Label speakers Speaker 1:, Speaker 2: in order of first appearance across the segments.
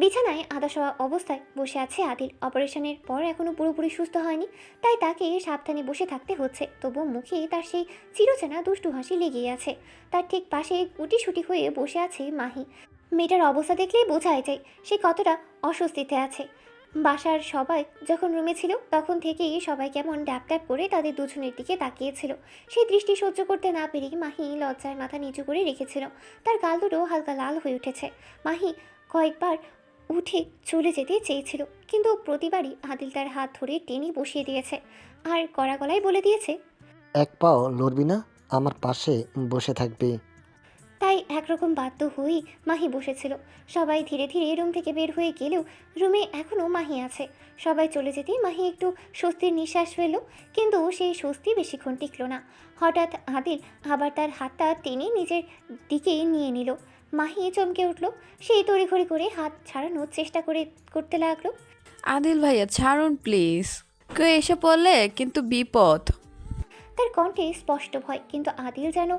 Speaker 1: বিছানায় আধা-শোয়া অবস্থায় বসে আছে আদিল। অপারেশনের পর এখনও পুরোপুরি সুস্থ হয়নি, তাই তাকে সাবধানে বসে থাকতে হচ্ছে। তবুও মুখে তার সেই চিরচেনা দুষ্টু হাসি লেগেই আছে। তার ঠিক পাশে গুটিসুটি হয়ে বসে আছে মাহি। মেয়েটার অবস্থা দেখলেই বোঝাই যায় সে কতটা অস্বস্তিতে আছে। বাসার সবাই যখন রুমে ছিল তখন থেকেই সবাই কেমন ড্যাপ ড্যাপ করে তাদের দুজনের দিকে তাকিয়েছিল। সেই দৃষ্টি সহ্য করতে না পেরে মাহি লজ্জায় মাথা নিচু করে রেখেছিল। তার গাল দুটো হালকা লাল হয়ে উঠেছে। মাহি কয়েকবার উঠে চলে যেতে চেয়েছিল, কিন্তু প্রতিবারই আদিল তার হাত ধরে টেনে বসিয়ে দিয়েছে আর কড়া গলায় বলে দিয়েছে,
Speaker 2: এক পাও লড়বি না, আমার পাশে বসে থাকবি।
Speaker 1: তাই একরকম বাধ্য হয়েই মাহি বসেছিল। সবাই ধীরে ধীরে রুম থেকে বের হয়ে গেলেও রুমে এখনও মাহি আছে। সবাই চলে যেতেই মাহি একটু স্বস্তির নিঃশ্বাস ফেলল, কিন্তু সেই স্বস্তি বেশিক্ষণ টিকল না। হঠাৎ আদিল আবার তার হাতটা টেনে নিজের দিকে নিয়ে নিল। মাহি চমকে উঠল। সেই তড়িঘড়ি করে হাত ছাড়ানোর চেষ্টা করতে লাগলো।
Speaker 3: আদিল ভাইয়া ছাড়ুন প্লিজ, কেউ এসে পড়লে কিন্তু বিপদ।
Speaker 1: তার কণ্ঠে স্পষ্ট ভয়, কিন্তু আদিল যেন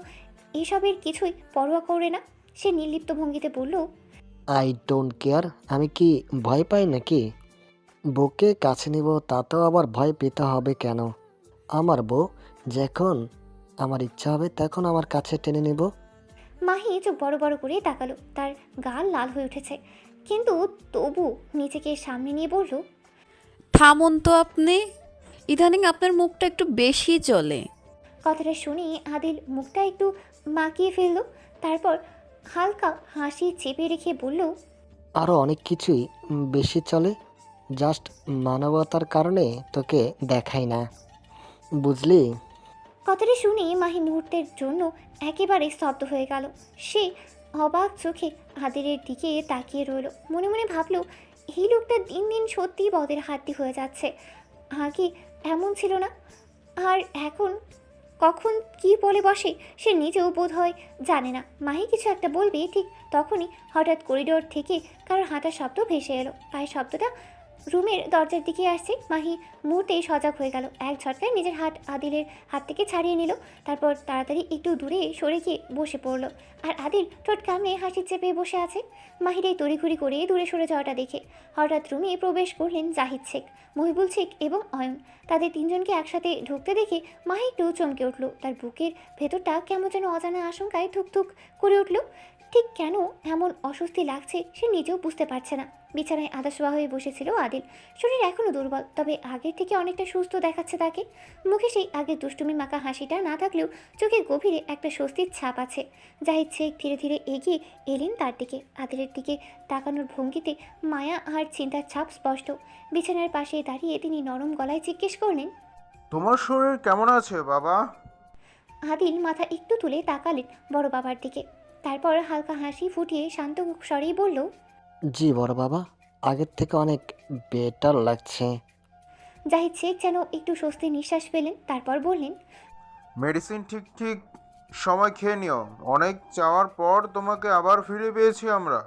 Speaker 1: এসবের কিছুই পরোয়া করে না। সে নির্লিপ্ত ভঙ্গিতে বলল,
Speaker 2: আই ডোন্ট কেয়ার। আমি কি ভয় পাই নাকি? বউকে কাছে নিব, তাতেও আবার ভয় পেতে হবে কেন? আমার বউ, যখন আমার ইচ্ছা হবে তখন আমার কাছে টেনে নিব।
Speaker 1: মাহি চোখ বড় বড় করে তাকালো। তার গাল লাল হয়ে উঠেছে, কিন্তু তবু নিজেকে সামনে নিয়ে বলল,
Speaker 3: থামুন তো আপনি, ইদানিং আপনার মুখটা একটু বেশি চলে।
Speaker 1: কথাটা শুনে আদিল মুখটা একটু মাকিয়ে ফেলল। তারপর হালকা হাসি চেপে রেখে বলল,
Speaker 2: আরও অনেক কিছুই বেশি চলে, জাস্ট মানবতার কারণে তোকে দেখাই না, বুঝলি?
Speaker 1: কথাটা শুনে মাহি মুহূর্তের জন্য একেবারে স্তব্ধ হয়ে গেল। সে অবাক চোখে আদিলের দিকে তাকিয়ে রইল। মনে মনে ভাবল, এই লোকটা দিন দিন সত্যিই বদের হাড্ডি হয়ে যাচ্ছে। আগে এমন ছিল না, আর এখন কখন কি বলে বসে সে নিজেও বোধ হয় জানে না। মাহি কিছু একটা বলবে, ঠিক তখনই হঠাৎ করিডোর থেকে কারোর হাঁটার শব্দ ভেসে এলো। পায়ের শব্দটা রুমের দরজার দিকে আসছে। মাহি মুহূর্তেই সজাগ হয়ে গেল। এক ঝটকায় নিজের হাত আদিলের হাত থেকে ছাড়িয়ে নিল। তারপর তাড়াতাড়ি একটু দূরে সরে গিয়ে বসে পড়ল। আর আদিল ঠোঁট কামড়ে হাসি চেপে বসে আছে। মাহির এই তড়িঘড়ি করে দূরে সরে যাওয়াটা দেখে হঠাৎ রুমে প্রবেশ করলেন জাহিদ শেখ, মহিবুল শেখ এবং অয়ন। তাদের তিনজনকে একসাথে ঢুকতে দেখে মাহি একটু চমকে উঠল। তার বুকের ভেতরটা কেমন যেন অজানা আশঙ্কায় থুকথুক করে উঠল। ঠিক কেন এমন অস্বস্তি লাগছে সে নিজেও বুঝতে পারছে না। বিছানায় আধা-শোয়া হয়ে বসেছিল আদিল। শরীর এখনও দুর্বল, তবে আগের থেকে অনেকটা সুস্থ দেখাচ্ছে তাকে। মুখে সেই আগের দুষ্টুমি মাখা হাসিটা না থাকলেও চোখে গভীরে একটা স্বস্তির ছাপ আছে। জাহিদ শেখ ধীরে ধীরে এগিয়ে এলেন তার দিকে। আদিলের দিকে তাকানোর ভঙ্গিতে মায়া আর চিন্তার ছাপ স্পষ্ট। বিছানার পাশে দাঁড়িয়ে তিনি নরম গলায় জিজ্ঞেস করলেন,
Speaker 4: তোমার শরীর কেমন আছে বাবা?
Speaker 1: আদিল মাথা একটু তুলে তাকালেন বড় বাবার দিকে। তারপর হালকা হাসি ফুটিয়ে শান্ত স্বরেই বলল,
Speaker 2: জি বড় বাবা, আগের থেকে অনেক বেটার লাগছে।
Speaker 1: জাহিদ শেখ যেন একটু স্বস্তির নিঃশ্বাস পেলেন। তারপর বললেন,
Speaker 4: মেডিসিন ঠিক ঠিক সময় খেয়ে নিও। অনেক চাওয়ার পর তোমাকে আবার ফিরে পেয়েছি আমরা।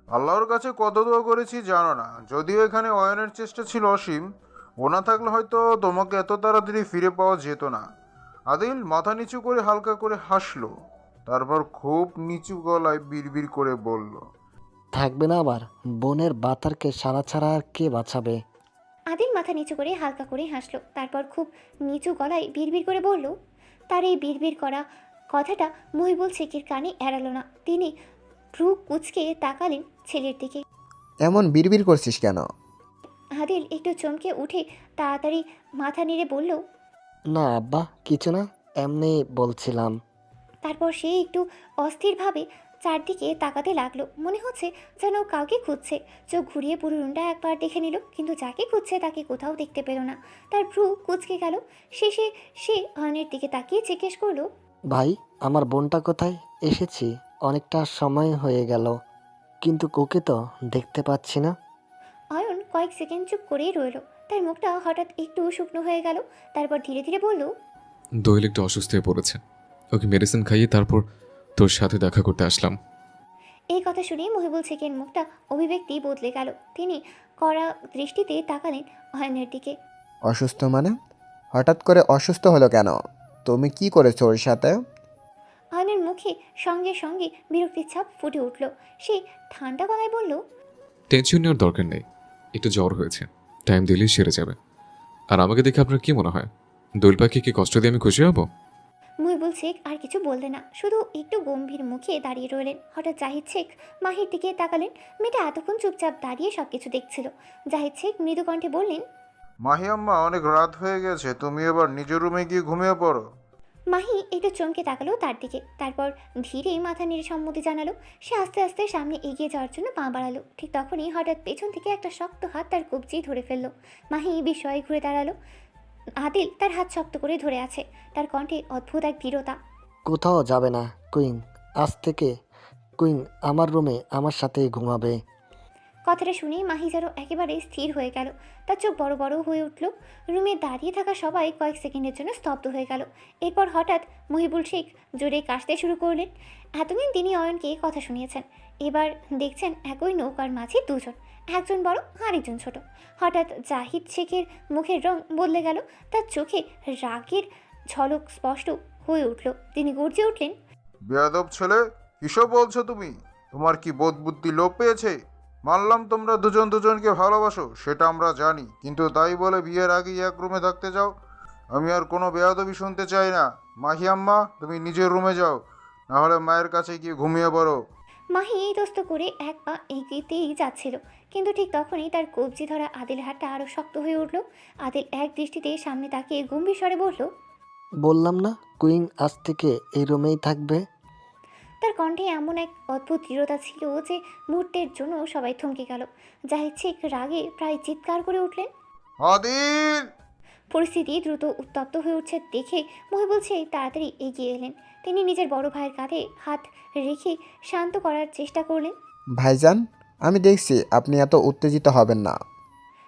Speaker 4: আল্লাহর কাছে কত দোয়া করেছি জানো না। যদিও এখানে অয়নের চেষ্টা ছিল অসীম, ও না থাকলে হয়তো তোমাকে এত তাড়াতাড়ি ফিরে পাওয়া যেত না। আদিল মাথা নিচু করে হালকা করে হাসলো, তারপর খুব নিচু গলায় বিড়বিড় করে বলল,
Speaker 2: থাকবে না আবার? বোনের বাতারকে সারা ছাড়া আর কে বাঁচাবে?
Speaker 1: আদিল মাথা নিচু করে হালকা করে হাসলো। তারপর খুব নিচু গলায় বিড়বিড় করে বলল, তার এই বিড়বিড় করা কথাটা মহিবুল শেখের কানে এড়ালো না। তিনি ভ্রু কুঁচকে তাকালেন ছেলের দিকে।
Speaker 5: এমন বিড়বিড় করছিস কেন?
Speaker 1: আদিল একটু চমকে উঠে তাড়াতাড়ি মাথা নেড়ে বলল,
Speaker 2: না আব্বা, কিছু না, এমনি বলছিলাম।
Speaker 1: তারপর সে একটু অস্থিরভাবে চারদিকে তাকাতে লাগলো। মনে হচ্ছে যেন কাউকে খুঁজছে। চোখ ঘুরিয়ে পুরো রুমটা একবার দেখে নিল, কিন্তু যাকে খুঁজছে তাকে কোথাও দেখতে পেল না। তার ভ্রু কুঁচকে গেল। শেষে সে অয়নের দিকে তাকিয়ে জিজ্ঞেস করলো,
Speaker 2: ভাই, আমার বোনটা কোথায়? এসেছি, অনেকটা সময় হয়ে গেল, কিন্তু ওকে তো দেখতে পাচ্ছি না।
Speaker 1: অয়ন কয়েক সেকেন্ড চুপ করেই রইল। তার মুখটা হঠাৎ একটু শুকনো হয়ে গেল। তারপর ধীরে ধীরে বলল,
Speaker 6: দোয়েল একটু অসুস্থ হয়ে পড়েছে, ওকে মেডিসিন খাইয়ে তারপর তোর সাথে দেখা করতে আসলাম।
Speaker 1: এই কথা শুনে মহিবুল শেখের মুখটা অভিব্যক্তি বদলে গেল। তিনি কড়া দৃষ্টিতে তাকালেন অয়নের দিকে।
Speaker 5: অসুস্থ মানে? হঠাৎ করে অসুস্থ হলো কেন? তুমি কি করেছো ওর সাথে?
Speaker 1: অয়নের মুখে সঙ্গে সঙ্গে বিরক্তির ছাপ ফুটে উঠল। সে ঠান্ডা গলায় বলল,
Speaker 6: টেনশন নেওয়ার দরকার নেই, একটু জ্বর হয়েছে, টাইম দিলেই সেরে যাবে। আর আমাকে দেখে আপনার কি মনে হয় দোল পাখি কি কষ্ট দিয়ে আমি খুশি হব?
Speaker 1: মহিবুল শেখ আর কিছু বললেন না, শুধু একটু গম্ভীর মুখে দাঁড়িয়ে রইলেন। হঠাৎ জাহিদ শেখ মাহির দিকে তাকালেন। মেয়েটা এতক্ষণ চুপচাপ দাঁড়িয়ে সব কিছু দেখছিল। জাহিদ শেখ মৃদু কণ্ঠে বললেন,
Speaker 4: মাহি আম্মা, অনেক রাত হয়ে গেছে, তুমি এবার নিজের রুমে গিয়ে ঘুমিয়ে পড়ো।
Speaker 1: মাহি একটু চমকে তাকালো তার দিকে, তারপর ধীরে মাথা নেড়ে সম্মতি জানালো। সে আস্তে আস্তে সামনে এগিয়ে যাওয়ার জন্য পা বাড়ালো। ঠিক তখনই হঠাৎ পেছন থেকে একটা শক্ত হাত তার কবজি ধরে ফেললো। মাহি বিস্ময়ে ঘুরে দাঁড়ালো। আদিল তার হাত শক্ত করে ধরে আছে, তার কণ্ঠে অদ্ভুত এক দৃঢ়তা।
Speaker 2: কোথাও যাবে না কুইন। আজ থেকে কুইন আমার রুমে আমার সাথে ঘুমাবে।
Speaker 1: কথাটা শুনেই মাহি যেন একেবারে স্থির হয়ে গেল। তার চোখ বড় বড় হয়ে উঠল। রুমে দাঁড়িয়ে থাকা সবাই কয়েক সেকেন্ডের জন্য স্তব্ধ হয়ে গেল। এরপর হঠাৎ মহিবুল শেখ জোরে কাশতে শুরু করলেন। এতদিন তিনি অয়নকে কথা শুনিয়েছেন, এবার দেখছেন একই নৌকার মাঝে দুজন, একজন বড় আরেকজন ছোট। হঠাৎ জাহিদ শেখের মুখের রং বদলে গেল, তার চোখে রাগের ঝলক স্পষ্ট হয়ে উঠল। তিনি গর্জে উঠলেন,
Speaker 4: বেয়াদব ছেলে, কিসব বলছো তুমি? তোমার কি বোধ বুদ্ধি লোপ পেয়েছে? মানলাম তোমরা দুজন দুজনকে ভালোবাসো, সেটা আমরা জানি, কিন্তু তাই বলে বিয়ের আগেই এক রুমে থাকতে চাও? আমি আর কোনো বেয়াদবি শুনতে চাই না। মাহি আম্মা, তুমি নিজের রুমে যাও, না হলে মায়ের কাছে গিয়ে ঘুমিয়ে পড়ো।
Speaker 1: মাহি এই দোস্ত করে এক পা এগিয়েতেই যাচ্ছিল, কিন্তু ঠিক তখনই তার কবজি ধরা আদিল হাতটা আরও শক্ত হয়ে উঠল। আদিল এক দৃষ্টিতে সামনে তাকিয়ে গম্ভীর স্বরে বলল,
Speaker 2: বললাম না কুইন আজ থেকে এই রুমেই থাকবে।
Speaker 1: তার কণ্ঠে এমন এক অদ্ভুত দৃঢ়তা ছিল যে মুহূর্তের জন্য সবাই থমকে গেল। জাহিদ শেখ রাগে প্রায় চিৎকার করে উঠলেন।
Speaker 4: আদিল!
Speaker 1: পরিস্থিতি দ্রুত উত্তপ্ত হয়ে উঠছে দেখে মহিবুল শেখ তাড়াতাড়ি এগিয়ে এলেন। তিনি নিজের বড় ভাইয়ের কাঁধে হাত রেখে শান্ত করার চেষ্টা করলেন।
Speaker 5: ভাইজান, আমি দেখছি আপনি এত উত্তেজিত হবেন না।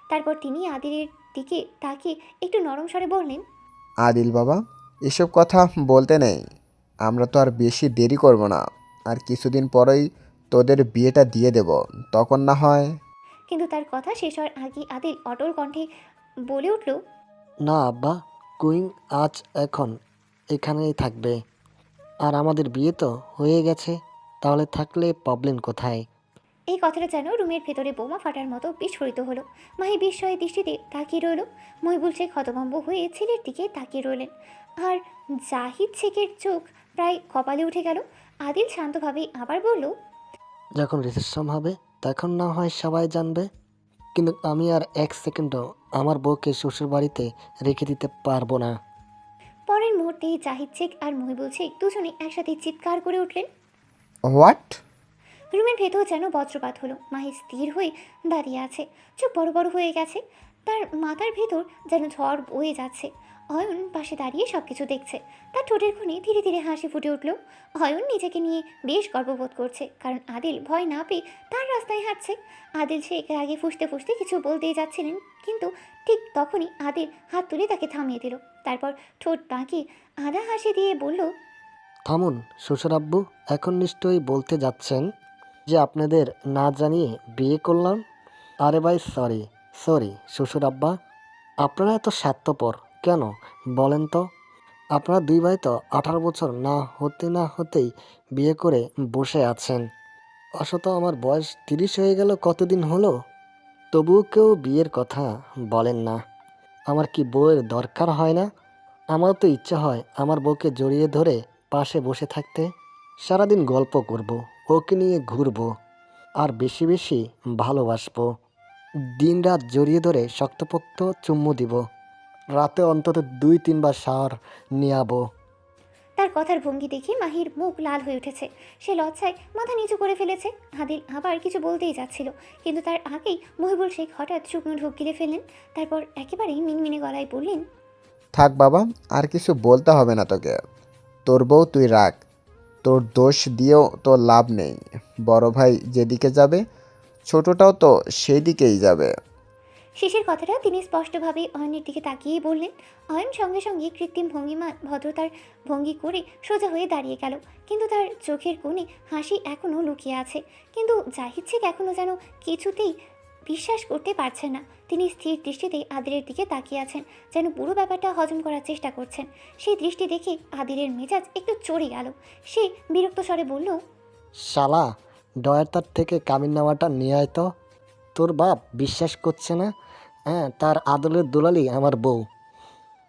Speaker 1: তারপর তিনি আদিলের দিকে তাকিয়ে একটু নরম স্বরে বললেন,
Speaker 5: আদিল বাবা, এসব কথা বলতে নেই। আমরা তো আর বেশি দেরি করব না, আর কিছুদিন পরেই তোদের বিয়েটা দিয়ে দেব, তখন না হয়।
Speaker 1: কিন্তু তার কথা শেষ হওয়ার আগে আদিল অটল কণ্ঠে বলে উঠল,
Speaker 2: না আব্বা, কুইন আজ এখন এখানেই থাকবে। আর আমাদের বিয়ে তো হয়ে গেছে, তাহলে থাকলে প্রবলেম কোথায়?
Speaker 1: এই কথাটা যেন রুমের ভেতরে বোমা ফাটার মতো বিস্ফোরিত হলো। মাহি বিস্ময়ের দৃষ্টিতে তাকিয়ে রইল। মহিবুল শেখ হতভম্ব হয়ে ছেলের দিকে তাকিয়ে রইলেন। আর জাহিদ শেখের চোখ প্রায় কপালে উঠে গেল। আদিল শান্তভাবে আবার বলল,
Speaker 2: যখন রিসেপশন হবে তখন না হয় সবাই জানবে, কিন্তু আমি আর এক সেকেন্ডও আমার বউকে শ্বশুর বাড়িতে রেখে দিতে পারবো না।
Speaker 1: পরের মুহূর্তে জাহিদ শেখ আর মহিবুল শেখ দুজনে একসাথে চিৎকার করে উঠলেন।
Speaker 5: হোয়াট?
Speaker 1: রুমের ভেতর যেন বজ্রপাত হলো। মাহি স্থির হয়ে দাঁড়িয়ে আছে, চোখ বড় বড় হয়ে গেছে। তার মাথার ভেতর যেন ঝড় বয়ে যাচ্ছে। অয়ন পাশে দাঁড়িয়ে সব কিছু দেখছে। তার ঠোঁটের কোণে ধীরে ধীরে হাসি ফুটে উঠল। অয়ন নিজেকে নিয়ে বেশ গর্ববোধ করছে, কারণ আদিল ভয় না পেয়ে তার রাস্তায় হাঁটছে। আদিল শেখ আগে ফুসতে ফুসতে কিছু বলতেই যাচ্ছিলেন, কিন্তু ঠিক তখনই আদিল হাত তুলে তাকে থামিয়ে দিল। তারপর ঠোঁট বাঁকিয়ে আধা হাসি দিয়ে বলল,
Speaker 2: থামুন শ্বশুর আব্বু, এখন নিশ্চয়ই বলতে যাচ্ছেন যে আপনাদের না জানিয়ে বিয়ে করলাম। আরে ভাই সরি সরি শ্বশুর আব্বা, আপনারা এত স্বার্থপর কেন বলেন তো? আপনারা দুই ভাই তো 18 বছর না হতেই বিয়ে করে বসে আছেন। অসত আমার বয়স 30 হয়ে গেল কতদিন হলো, তবুও কেউ বিয়ের কথা বলেন না। আমার কি বউয়ের দরকার হয় না? আমার তো ইচ্ছা হয় আমার বউকে জড়িয়ে ধরে পাশে বসে থাকতে, সারাদিন গল্প করব, ওকে নিয়ে ঘুরবো, আর বেশি বেশি ভালোবাসবো। দিনরাত জড়িয়ে ধরে শক্তপোক্ত চুম্মু দিব, রাতে অন্তত 2-3 বার শাওয়ার নিয়াবো।
Speaker 1: তার কথার ভঙ্গি দেখে মাহির মুখ লাল হয়ে উঠেছে। সে লজ্জায় মাথা নিচু করে ফেলেছে। আদিল আবার কিছু বলতেই যাচ্ছিল, কিন্তু তার আগেই মহিবুল শেখ হঠাৎ শুকনো ঢোক গিলে ফেললেন। তারপর একেবারেই মিনমিনে গলায় বললেন,
Speaker 5: থাক বাবা, আর কিছু বলতে হবে না তোকে। তোর বউ তুই রাখ, তোর দোষ দিয়েও তো লাভ নেই। বড় ভাই যেদিকে যাবে, ছোটটাও তো সেই দিকেই যাবে।
Speaker 1: শেষের কথাটা তিনি স্পষ্টভাবে অয়নের দিকে তাকিয়েই বললেন। অয়ন সঙ্গে সঙ্গে কৃত্রিম ভঙ্গিমা ভদ্রতার ভঙ্গি করে সোজা হয়ে দাঁড়িয়ে গেল, কিন্তু তার চোখের কোণে হাসি এখনও লুকিয়ে আছে। কিন্তু জাহিদ শেখ এখনও যেন কিছুতেই বিশ্বাস করতে পারছেন না। তিনি স্থির দৃষ্টিতে আদিলের দিকে তাকিয়ে আছেন, যেন পুরো ব্যাপারটা হজম করার চেষ্টা করছেন। সেই দৃষ্টি দেখে আদিলের মেজাজ একটু চড়ে গেল। সে বিরক্ত স্বরে বলল,
Speaker 2: শালা, ডয়ার তার থেকে কামিন নামাটা নিয়ে আয় তো। তোর বাপ বিশ্বাস করছে না? হ্যাঁ, তার আদলের দুলালি আমার বউ।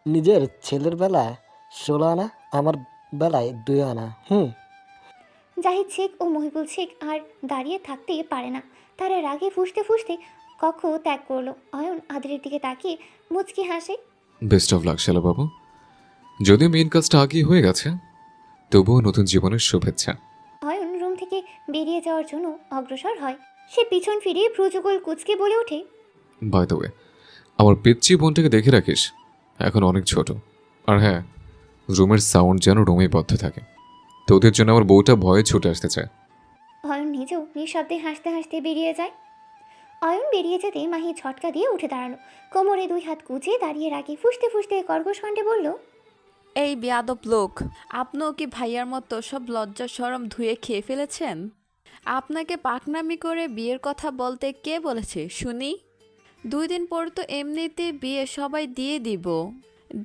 Speaker 2: নিজের ছেলের বেলায় 16 আনা, আমার বেলায় 2 আনা।
Speaker 1: জাহিদ শেখ ও মহিবুল শেখ আর দাঁড়িয়ে থাকতে পারে না। তারা রাগে ফুঁসতে ফুঁসতে কক্ষ ত্যাগ করলো। অয়ন আদিলের দিকে তাকিয়ে মুচকি হাসে।
Speaker 6: বেস্ট অফ লাক শালা বাবু। যদিও মেইন কাজটা আগেই হয়ে গেছে, তবুও নতুন জীবনের শুভেচ্ছা।
Speaker 1: অয়ন রুম থেকে বেরিয়ে যাওয়ার জন্য অগ্রসর হয়। সে পিছন ফিরে ভ্রুযুগল কুচকে বলে ওঠে,
Speaker 6: বাই দ্য ওয়ে, আমার পিচ্চি বোনটাকে দেখে রাখিস, এখন অনেক ছোট। আর হ্যাঁ, রুমের সাউন্ড যেন রুমেই বদ্ধ থাকে। তোদের জন্য আমার বউটা ভয়ে ছুটে আসতে চায়।
Speaker 1: অয়ন নিজেও নিঃশব্দে হাসতে হাসতে বেরিয়ে যায়। অয়ন বেরিয়ে যেতে মাহি ঝটকা দিয়ে উঠে দাঁড়ালো। কোমরে 2 হাত কুঁচে দাঁড়িয়ে রাগে ফুঁসতে ফুঁসতে কর্কশ কণ্ঠে বলল,
Speaker 3: এই বেয়াদব লোক, আপনিও কি ভাইয়ার মতো সব লজ্জা শরম ধুয়ে খেয়ে ফেলেছেন? আপনাকে পাকনামি করে বিয়ের কথা বলতে কে বলেছে শুনি? 2 দিন পর তো এমনিতে বিয়ে সবাই দিয়ে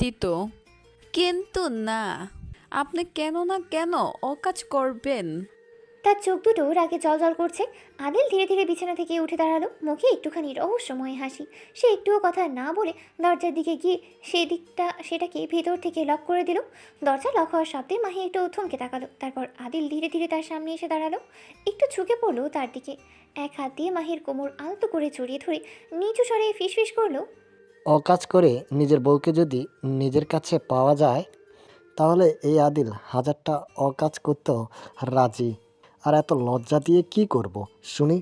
Speaker 3: দিত, কিন্তু না, আপনি কেন অকাজ করবেন?
Speaker 1: তার চোখ দুটো রাগে জল করছে। আদিল ধীরে ধীরে বিছানা থেকে উঠে দাঁড়ালো, মুখে একটুখানি রহস্যময় হাসি। সে একটুও কথা না বলে দরজার দিকে গিয়ে সেটাকে ভেতর থেকে লক করে দিল। দরজা লক হওয়ার শব্দে মাহি একটু থমকে তাকালো। তারপর আদিল ধীরে ধীরে তার সামনে এসে দাঁড়ালো, একটু ঝুঁকে পড়লো তার দিকে। এক হাত দিয়ে মাহির কোমর আলতো করে জড়িয়ে ধরে নিচু স্বরে ফিসফিস করলো,
Speaker 2: অকাজ করে নিজের বউকে যদি নিজের কাছে পাওয়া যায়, তাহলে এই আদিল 1000টা অকাজ করতেও রাজি। আর এত লজ্জা দিয়ে কি করব শুনি?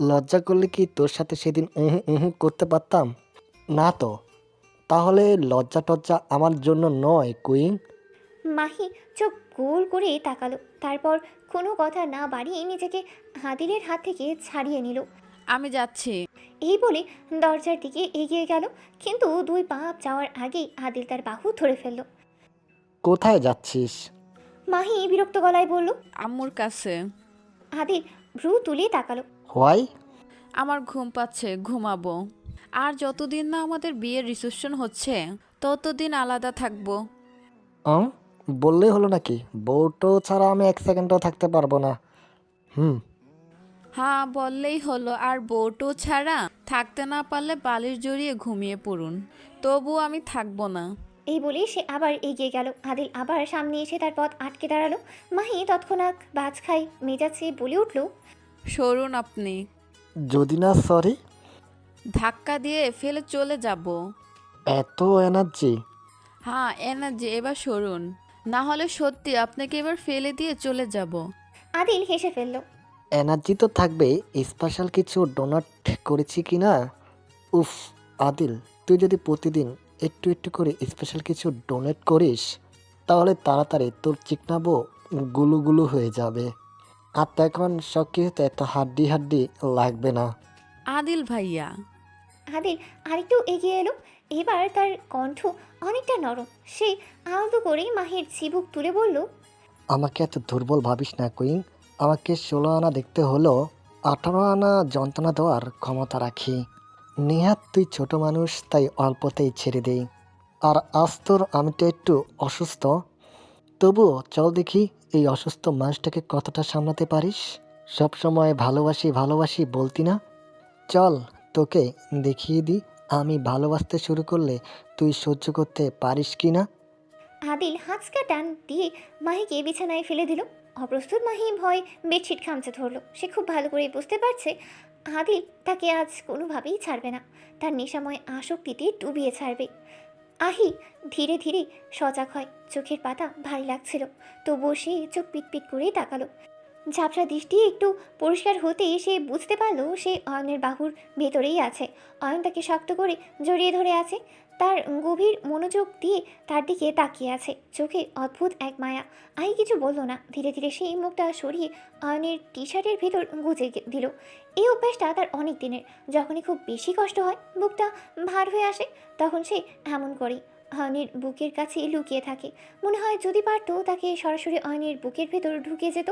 Speaker 2: লজ্জা করলে কি তোর সাথে সেদিন উহু উহু করতে পারতাম? না তো। তাহলে লজ্জা টজ্জা আমার জন্য নয় কুইন।
Speaker 1: মাহি চোখ গোল করে তাকালো। তারপর কোনো কথা না বাড়িয়ে নিজেকে আদিলের হাত থেকে ছাড়িয়ে নিল।
Speaker 3: আমি যাচ্ছি।
Speaker 1: এই বলে দরজার দিকে এগিয়ে গেল, কিন্তু 2 পা যাওয়ার আগেই আদিল তার বাহু ধরে ফেলল।
Speaker 2: কোথায় যাচ্ছিস?
Speaker 1: মাহি বিরক্ত গলায় বলল।
Speaker 3: আম্মুর কাছে।
Speaker 1: আদিল ভ্রু তুলে তাকালো।
Speaker 2: হোয়াই?
Speaker 3: আমার ঘুম পাচ্ছে, ঘুমাবো। আর যতদিন না আমাদের বিয়ের রিসেপশন হচ্ছে ততদিন আলাদা থাকবো।
Speaker 2: বললেই হলো নাকি? বউটো ছাড়া আমি 1 সেকেন্ডও থাকতে পারবো না।
Speaker 3: হ্যাঁ, বললেই হলো। আর বউটো ছাড়া থাকতে না পারলে বালিশ জড়িয়ে ঘুমিয়ে পড়ুন, তবু আমি থাকবো না।
Speaker 1: এই বলে সে আবার এগিয়ে গেল। আদিল আবার সামনে এসে তার পথ আটকে দাঁড়ালো। মাহি তৎক্ষণাৎ বাজ খাই মেজাজে বলে উঠল,
Speaker 3: সরুন আপনি।
Speaker 2: যদি না সরি?
Speaker 3: ধাক্কা দিয়ে ফেলে চলে যাব।
Speaker 2: এত এনার্জি?
Speaker 3: হ্যাঁ, এনার্জি, এবার সরুন, না হলে সত্যি আপনাকে এবার ফেলে দিয়ে চলে যাব।
Speaker 1: আদিল হেসে ফেলল।
Speaker 2: এনার্জি তো থাকবে। স্পেশাল কিছু ডোনাট করেছি কি না? উফ, আদিল, তুই যদি প্রতিদিন একটু একটু করে স্পেশাল কিছু ডোনেট করিস, তাহলে তাড়াতাড়ি তোর চিকনাবো গুলু গুলু হয়ে যাবে। আর তখন সব কিছুতে এত হাড্ডি হাড্ডি লাগবে না।
Speaker 3: আদিল ভাইয়া।
Speaker 1: আদিল আরেকটু এগিয়ে এলো। এবার তার কণ্ঠ অনেকটা নরম। সে আলতো করে মাহির চিবুক তুলে বলল,
Speaker 2: আমাকে এত দুর্বল ভাবিস না কুইন। আমাকে 16 আনা দেখতে হলেও 18 আনা যন্ত্রণা দেওয়ার ক্ষমতা রাখি। নেহাত তুই ছোট মানুষ, তাই অল্পতেই ছেড়ে দেই। আর আজ তোর আমিটা একটু অসুস্থ, তবুও চল দেখি এই অসুস্থ মানুষটাকে কতটা সামলাতে পারিস। সবসময় ভালোবাসি ভালোবাসি বলতি না? চল তোকে দেখিয়ে দিই আমি ভালোবাসতে শুরু করলে তুই সহ্য করতে পারিস কি না।
Speaker 1: আদিল হাঁচকা টান দিয়ে মাহিকে বিছানায় ফেলে দিল। অপ্রস্তুত মাহি ভয় বেডশিট খামচে ধরল। সে খুব ভালো করে বুঝতে পারছে আদিল তাকে আজ কোনোভাবেই ছাড়বে না, তার নেশাময় আসক্তিতে ডুবিয়ে ছাড়বে। আহি ধীরে ধীরে সজাগ হয়। চোখের পাতা ভারী লাগছিল, তবুও সে চোখ পিটপিট করেই তাকালো। ঝাপসা দৃষ্টি একটু পরিষ্কার হতেই সে বুঝতে পারলো সে অয়নের বাহুর ভেতরেই আছে। অয়ন তাকে শক্ত করে জড়িয়ে ধরে আছে, তার গভীর মনোযোগ দিয়ে তার দিকে তাকিয়ে আছে, চোখে অদ্ভুত এক মায়া। আহি কিছু বলল না। ধীরে ধীরে সেই মুখটা সরিয়ে অয়নের টি শার্টের ভেতর গুজে দিল। এই অভ্যাসটা তার অনেক দিনের। যখনই খুব বেশি কষ্ট হয়, বুকটা ভার হয়ে আসে, তখন সে এমন করে অয়নের বুকের কাছে লুকিয়ে থাকে। মনে হয় যদি পারতো তাকে সরাসরি অয়নের বুকের ভেতর ঢুকে যেত,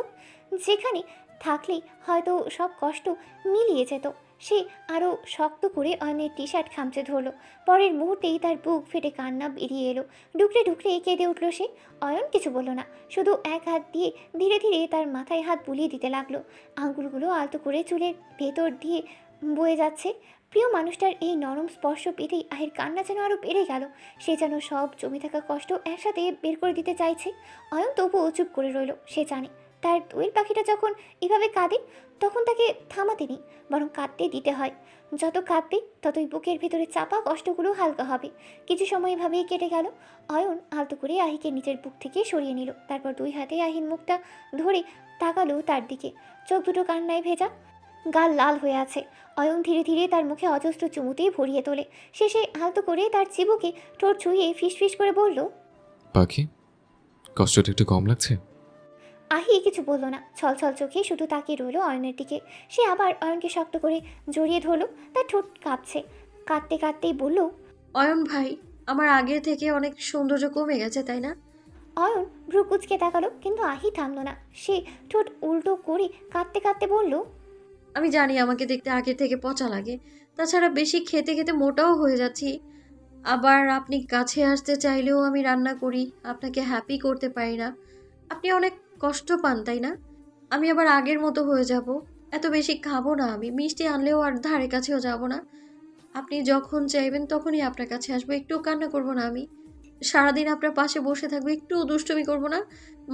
Speaker 1: যেখানে থাকলে হয়তো সব কষ্ট মিলিয়ে যেত। সে আরও শক্ত করে অয়নের টি শার্ট খামচে ধরলো। পরের মুহূর্তেই তার বুক ফেটে কান্না বেরিয়ে এলো। ডুকরে ডুকরে কেঁদে উঠল সে। অয়ন কিছু বলল না, শুধু এক হাত দিয়ে ধীরে ধীরে তার মাথায় হাত বুলিয়ে দিতে লাগলো। আঙুলগুলো আলতো করে চুলের ভেতর দিয়ে বয়ে যাচ্ছে। প্রিয় মানুষটার এই নরম স্পর্শ পেতেই আহির কান্না যেন আরও বেড়ে গেল। সে যেন সব জমে থাকা কষ্ট একসাথে বের করে দিতে চাইছে। অয়ন তবুও চুপ করে রইল। সে জানে তার দোয়েল পাখিটা যখন এভাবে কাঁদে তখন তাকে থামাতে নেই, বরং কাঁদতে দিতে হয়। যত কাঁদবে ততই বুকের ভেতরে চাপা কষ্টগুলো হালকা হবে। কিছু সময় এভাবেই কেটে গেল। অয়ন আলতো করে আহিকে নিজের বুক থেকে সরিয়ে নিল। তারপর দুই হাতে আহির মুখটা ধরে তাকালো তার দিকে। চোখ দুটো কান্নায় ভেজা, গাল লাল হয়ে আছে। অয়ন ধীরে ধীরে তার মুখে অজস্র চুমুতেই ভরিয়ে তোলে। শেষে আলতো করে তার চিবুকে ঠোঁট ছুঁয়ে ফিসফিস করে বলল,
Speaker 6: পাখি, কষ্টটা একটু কম লাগছে?
Speaker 1: আহি কিছু বলল না, ছলছল চোখে শুধু তাকিয়ে রইল অয়নের দিকে। সে আবার অয়নকে শক্ত করে জড়িয়ে ধরল। তার ঠোঁট কাঁপছে। কাঁদতে কাঁদতেই বলল,
Speaker 7: অয়ন ভাই, আমার আগের থেকে অনেক সৌন্দর্য কমে গেছে, তাই না?
Speaker 1: অয়ন ভ্রু কুচকে তাকালো, কিন্তু আহি থামল না। সে ঠোঁট উল্টো করে কাঁদতে কাঁদতে বলল,
Speaker 7: আমি জানি আমাকে দেখতে আগের থেকে পচা লাগে, তাছাড়া বেশি খেতে খেতে মোটাও হয়ে যাচ্ছি। আবার আপনি কাছে আসতে চাইলেও আমি রান্না করি, আপনাকে হ্যাপি করতে পারি না। আপনি অনেক কষ্ট পান, তাই না? আমি আবার আগের মতো হয়ে যাব। এত বেশি খাবো না আমি, মিষ্টি আনলেও আর ধারে কাছেও যাব না। আপনি যখন চাইবেন তখনই আপনার কাছে আসবো, একটুও কান্না করবো না আমি। সারাদিন আপনার পাশে বসে থাকবো, একটু দুষ্টুমি করবো না।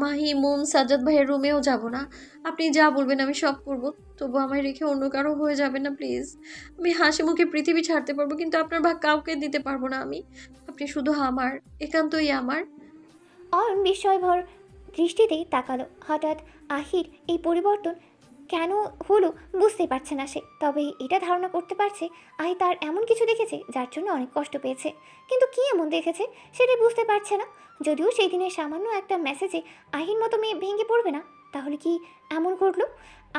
Speaker 7: মাহি, মুন, সাজ্জাদ ভাইয়ের রুমেও যাব না। আপনি যা বলবেন আমি সব করব। তবু আমায় রেখে অন্য কারো হয়ে যাবে না প্লিজ। আমি হাসি মুখে পৃথিবী ছাড়তে পারবো, কিন্তু আপনার ভাগ কাউকে দিতে পারবো না আমি। আপনি শুধু আমার, একান্তই আমার।
Speaker 1: অয়ন বিস্ময়ভর দৃষ্টিতেই তাকালো। হঠাৎ আহির এই পরিবর্তন কেন হলো বুঝতে পারছে না সে। তবে এটা ধারণা করতে পারছে আহি তার এমন কিছু দেখেছে যার জন্য অনেক কষ্ট পেয়েছে। কিন্তু কী এমন দেখেছে সেটা বুঝতে পারছে না। যদিও সেই দিনের সামান্য একটা মেসেজে আহির মতো মেয়ে ভেঙে পড়বে না, তাহলে কি এমন ঘটলো?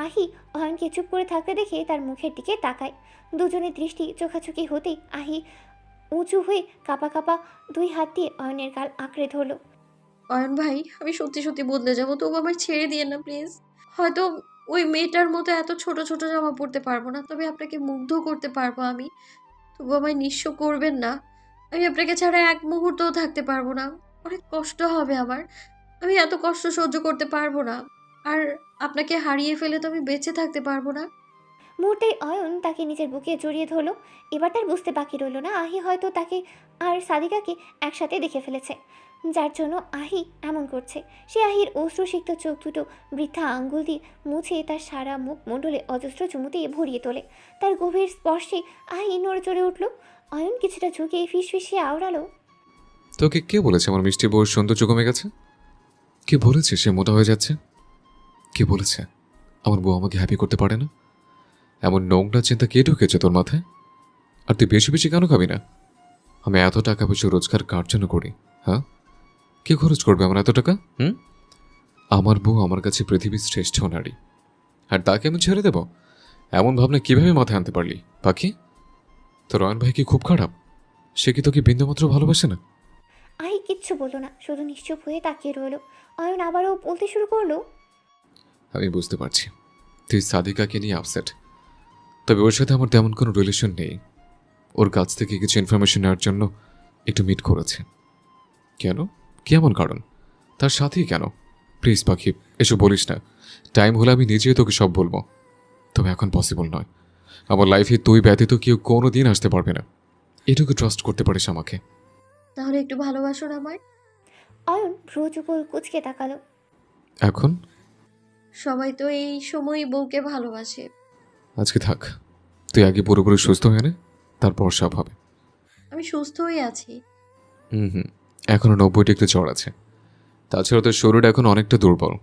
Speaker 1: আহি অয়নকে চুপ করে থাকতে দেখে তার মুখের দিকে তাকায়। দুজনের দৃষ্টি চোখাচোখি হতেই আহি উঁচু হয়ে কাঁপা কাঁপা দুই হাত দিয়ে অয়নের গাল আঁকড়ে ধরল।
Speaker 7: অয়ন ভাই, আমি সত্যি সত্যি বদলে যাবো, তবু আমার ছেড়ে দিয়ে না প্লিজ। হয়তো ওই মেয়েটার মতো এত ছোট ছোট জামা পরতে পারবো না, তবে আপনাকে মুগ্ধ করতে পারবো আমি। তবু আমায় নিঃস্ব করবেন না। আমি আপনাকে ছাড়া এক মুহূর্তও থাকতে পারবো না। অনেক কষ্ট হবে আমার। আমি এত কষ্ট সহ্য করতে পারবো না। আর আপনাকে হারিয়ে ফেলে তো আমি বেঁচে থাকতে পারবো না।
Speaker 1: মুহূর্তেই অয়ন তাকে নিজের বুকে জড়িয়ে ধরলো। এবার তার বুঝতে বাকি রইল না আহি হয়তো তাকে আর সাদিকাকে একসাথে দেখে ফেলেছে, যার জন্য আহি এমন করছে। সে আহির অশ্রুসিক্ত চোখ দুটো বৃথা আঙ্গুল দিয়ে মুছে তার সারা মুখ মণ্ডলে অজস্র চুমুতে ভরিয়ে তোলে। তার গভীর স্পর্শে আহি নড়ে চড়ে উঠল। অয়ন কিছুটা ঝুঁকে ফিসফিসিয়ে আওড়ালো,
Speaker 6: তোকে কে বলেছে আমার মিষ্টি বউর সৌন্দর্য কমে গেছে? কে বলেছে সে মোটা হয়ে যাচ্ছে? কে বলেছে আমার বউ আমাকে হ্যাপি করতে পারে না? এমন নোংরা চিন্তা কে ঢুকেছে তোর মাথায়? আর তুই বেশি বেশি কেন খাবি না? আমি এত টাকা পয়সা রোজগার কার জন্য করি? হ্যাঁ, কে খরচ করবে আমার এত টাকা? আমার বউ আমার কাছে পৃথিবীর শ্রেষ্ঠ নারী, আর তাকে আমি ছেড়ে দেব? এমন ভাবনা কিভাবে মাথায় আনতে পারলি পাখি? তোর রয়ন ভাই কি খুব খারাপ? সে কি তোকে বিন্দুমাত্র ভালোবাসে না?
Speaker 1: আহি কিচ্ছু বলল না, শুধু নিশ্চুপ হয়ে তাকিয়ে রইল। অয়ন আবারও বলতে শুরু করলো,
Speaker 6: আমি বুঝতে পারছি তুই সাদিকাকে নিয়ে আপসেট, তবে ওর সাথে আমার তেমন কোনো রিলেশন নেই। ওর কাছ থেকে কিছু ইনফরমেশন নেওয়ার জন্য একটু মিট করেছে। কেন? কি এমন কারণ? তার সাথেই কেন? প্লিজ পাখি, এসব বলিস না। টাইম হলে আমি নিজেই তোকে সব বলবো, তবে এখন পসিবল নয়। আমার লাইফে তুই ব্যতীত কেউ কোনো দিন আসতে পারবে না। এটুকু ট্রাস্ট করতে পারিস আমাকে।
Speaker 7: তাহলে একটু ভালোবাসুন আমায়।
Speaker 1: অয়ন ভ্রু যুগল কুচকে তাকালো।
Speaker 6: এখন
Speaker 7: সবাই তো এই সময়ই বউকে ভালোবাসে।
Speaker 6: আজকে থাক, তুই আগে পুরোপুরি সুস্থ হয়ে নে, তারপর সব হবে।
Speaker 7: আমি সুস্থই আছি।
Speaker 6: এখনো 90 ডিগ্রি জ্বর আছে। তাছাড়া তোর শরীর এখন অনেকটা দুর্বল।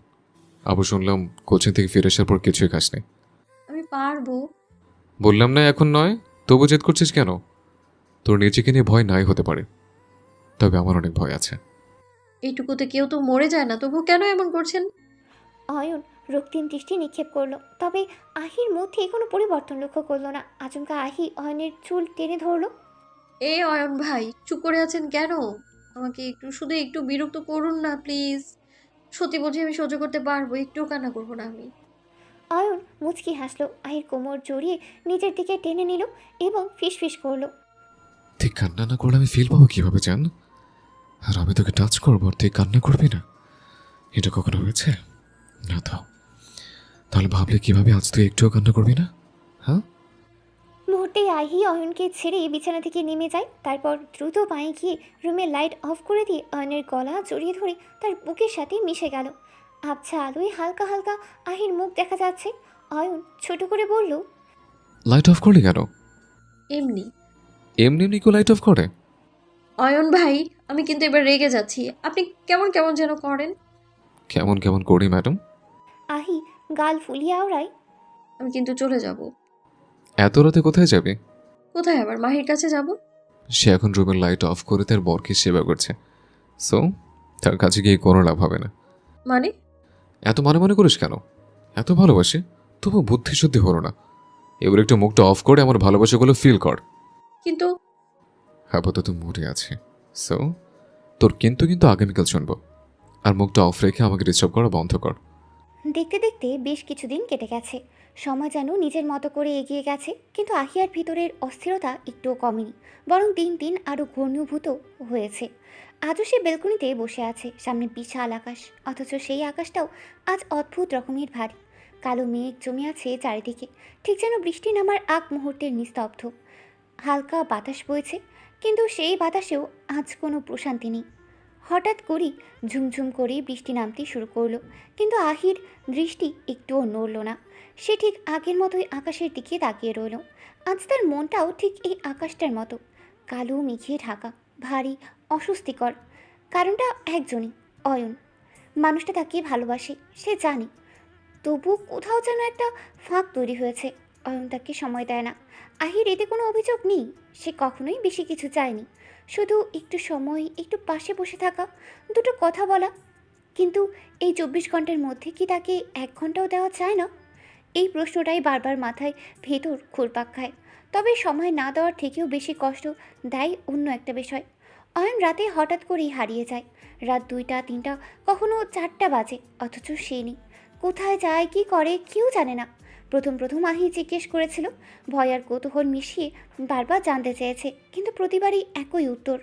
Speaker 6: আবার শুনলাম কোচিং থেকে ফিরে আসার পর কিছুই খাসনি।
Speaker 7: আমি পারবো।
Speaker 6: বললাম না এখন নয়, তবু জেদ করছিস কেন? তোর নিজেকে নিয়ে ভয় নাই হতে পারে, তবে আমার অনেক ভয় আছে।
Speaker 7: এইটুকুতে কেউ তো মরে যায় না, তবু কেন এমন করছেন?
Speaker 1: অয়ন রক্তিম দৃষ্টি নিক্ষেপ করলো, তবে আহির মধ্যে কোনো পরিবর্তন লক্ষ্য করলো না। আচমকা আহি অয়নের চুল টেনে ধরলো।
Speaker 7: এ অয়ন ভাই, চুপ করে আছেন কেন? আমাকে একটু, শুধু একটু বিরক্ত করুন না প্লিজ। সত্যি বলছি আমি সহ্য করতে পারবো, একটুও কান্না করবো না আমি।
Speaker 1: অয়ন মুচকি হাসলো, আহির কোমর জড়িয়ে নিজের দিকে টেনে নিল এবং ফিসফিস করলো,
Speaker 6: তুই কান্না না করলে আমি ফিল পাবো কিভাবে জান? আর আমি তোকে টাচ করবো আর তুই কান্না করবি না? এটা কখনো হয়েছে? না তো। তাহলে ভাবলে কিভাবে আজ তুই একটুও কান্না করবি না? হ্যাঁ?
Speaker 1: মুহূর্তেই আহি অয়নকে ছেড়ে বিছানা থেকে নেমে যায়। তারপর দ্রুত পায়ে গিয়ে রুমের লাইট অফ করে দিয়ে অয়নের গলা জড়িয়ে ধরে তার বুকের সাথে মিশে গেল। আবছা আলোয় হালকা হালকা আহির মুখ দেখা যাচ্ছে। অয়ন ছোট করে বলল,
Speaker 6: লাইট অফ করলি কেন?
Speaker 7: এমনি।
Speaker 6: এমনি এমনি কেউ লাইট অফ করে?
Speaker 7: অয়ন ভাই, আমি কিন্তু এবার রেগে যাচ্ছি। আপনি কেমন কেমন যেন করেন।
Speaker 6: কেমন কেমন করি ম্যাডাম?
Speaker 1: আহি গাল ফুলিয়ে আওড়ায়,
Speaker 7: আমি কিন্তু চলে যাব।
Speaker 6: এত রাতে কোথায় যাবে?
Speaker 7: কোথায় আবার? মাহির কাছে যাব।
Speaker 6: সে এখন রুমের লাইট অফ করে তার বরকে সেবা করছে, সো তার কাছে গিয়ে কোনো লাভ হবে না।
Speaker 7: মানে?
Speaker 6: এত মনে মনে করিস কেন? এত ভালোবাসি, তবু বুদ্ধি শুদ্ধি হলো না। এবার একটু মুখটা অফ করে আমার ভালোবাসাগুলো ফিল কর।
Speaker 7: কিন্তু
Speaker 6: আপাতত মুডে আছে, সো তোর কিন্তু কিন্তু আগামীকাল শুনবো। আর মুখটা অফ রেখে আমাকে ডিস্টার্ব করা বন্ধ কর।
Speaker 1: দেখতে দেখতে বেশ কিছুদিন কেটে গেছে। সময় যেন নিজের মতো করে এগিয়ে গেছে, কিন্তু আহিয়ার ভিতরের অস্থিরতা একটুও কমেনি, বরং দিন দিন আরও ঘনীভূত হয়েছে। আজও সে বেলকনিতে বসে আছে, সামনে বিশাল আকাশ, অথচ সেই আকাশটাও আজ অদ্ভুত রকমের ভারী। কালো মেঘ জমে আছে চারিদিকে, ঠিক যেন বৃষ্টি নামার আগ মুহূর্তের নিস্তব্ধ। হালকা বাতাস বইছে, কিন্তু সেই বাতাসেও আজ কোনো প্রশান্তি নেই। হঠাৎ করেই ঝুমঝুম করে বৃষ্টি নামতে শুরু করলো, কিন্তু আহির দৃষ্টি একটুও নড়ল না। সে ঠিক আগের মতোই আকাশের দিকে তাকিয়ে রইল। আজ তার মনটাও ঠিক এই আকাশটার মতো, কালো মেঘে ঢাকা, ভারী, অস্বস্তিকর। কারণটা একজনই, অয়ন। মানুষটা তাকে ভালোবাসে, সে জানে, তবু কোথাও যেন একটা ফাঁক তৈরি হয়েছে। অয়ন তাকে সময় দেয় না। আহির এতে কোনো অভিযোগ নেই, সে কখনোই বেশি কিছু চায়নি, শুধু একটু সময়, একটু পাশে বসে থাকা, দুটো কথা বলা। কিন্তু এই 24 ঘন্টার মধ্যে কি তাকে 1 ঘন্টাও দেওয়া যায় না? এই প্রশ্নটাই বারবার মাথায় ভেতর ঘুরপাক খায়। তবে সময় না দেওয়ার থেকেও বেশি কষ্ট দেয় অন্য একটা বিষয়। অয়ন রাতে হঠাৎ করেই হারিয়ে যায়। রাত 2টা 3টা, কখনো 4টা বাজে, অথচ সে নেই। কোথায় যায়, কি করে, কেউ জানে না। প্রথম প্রথম আহি জিজ্ঞেস করেছিল, ভয় আর কৌতূহল মিশিয়ে বারবার জানতে চেয়েছে, কিন্তু প্রতিবারই একই উত্তর,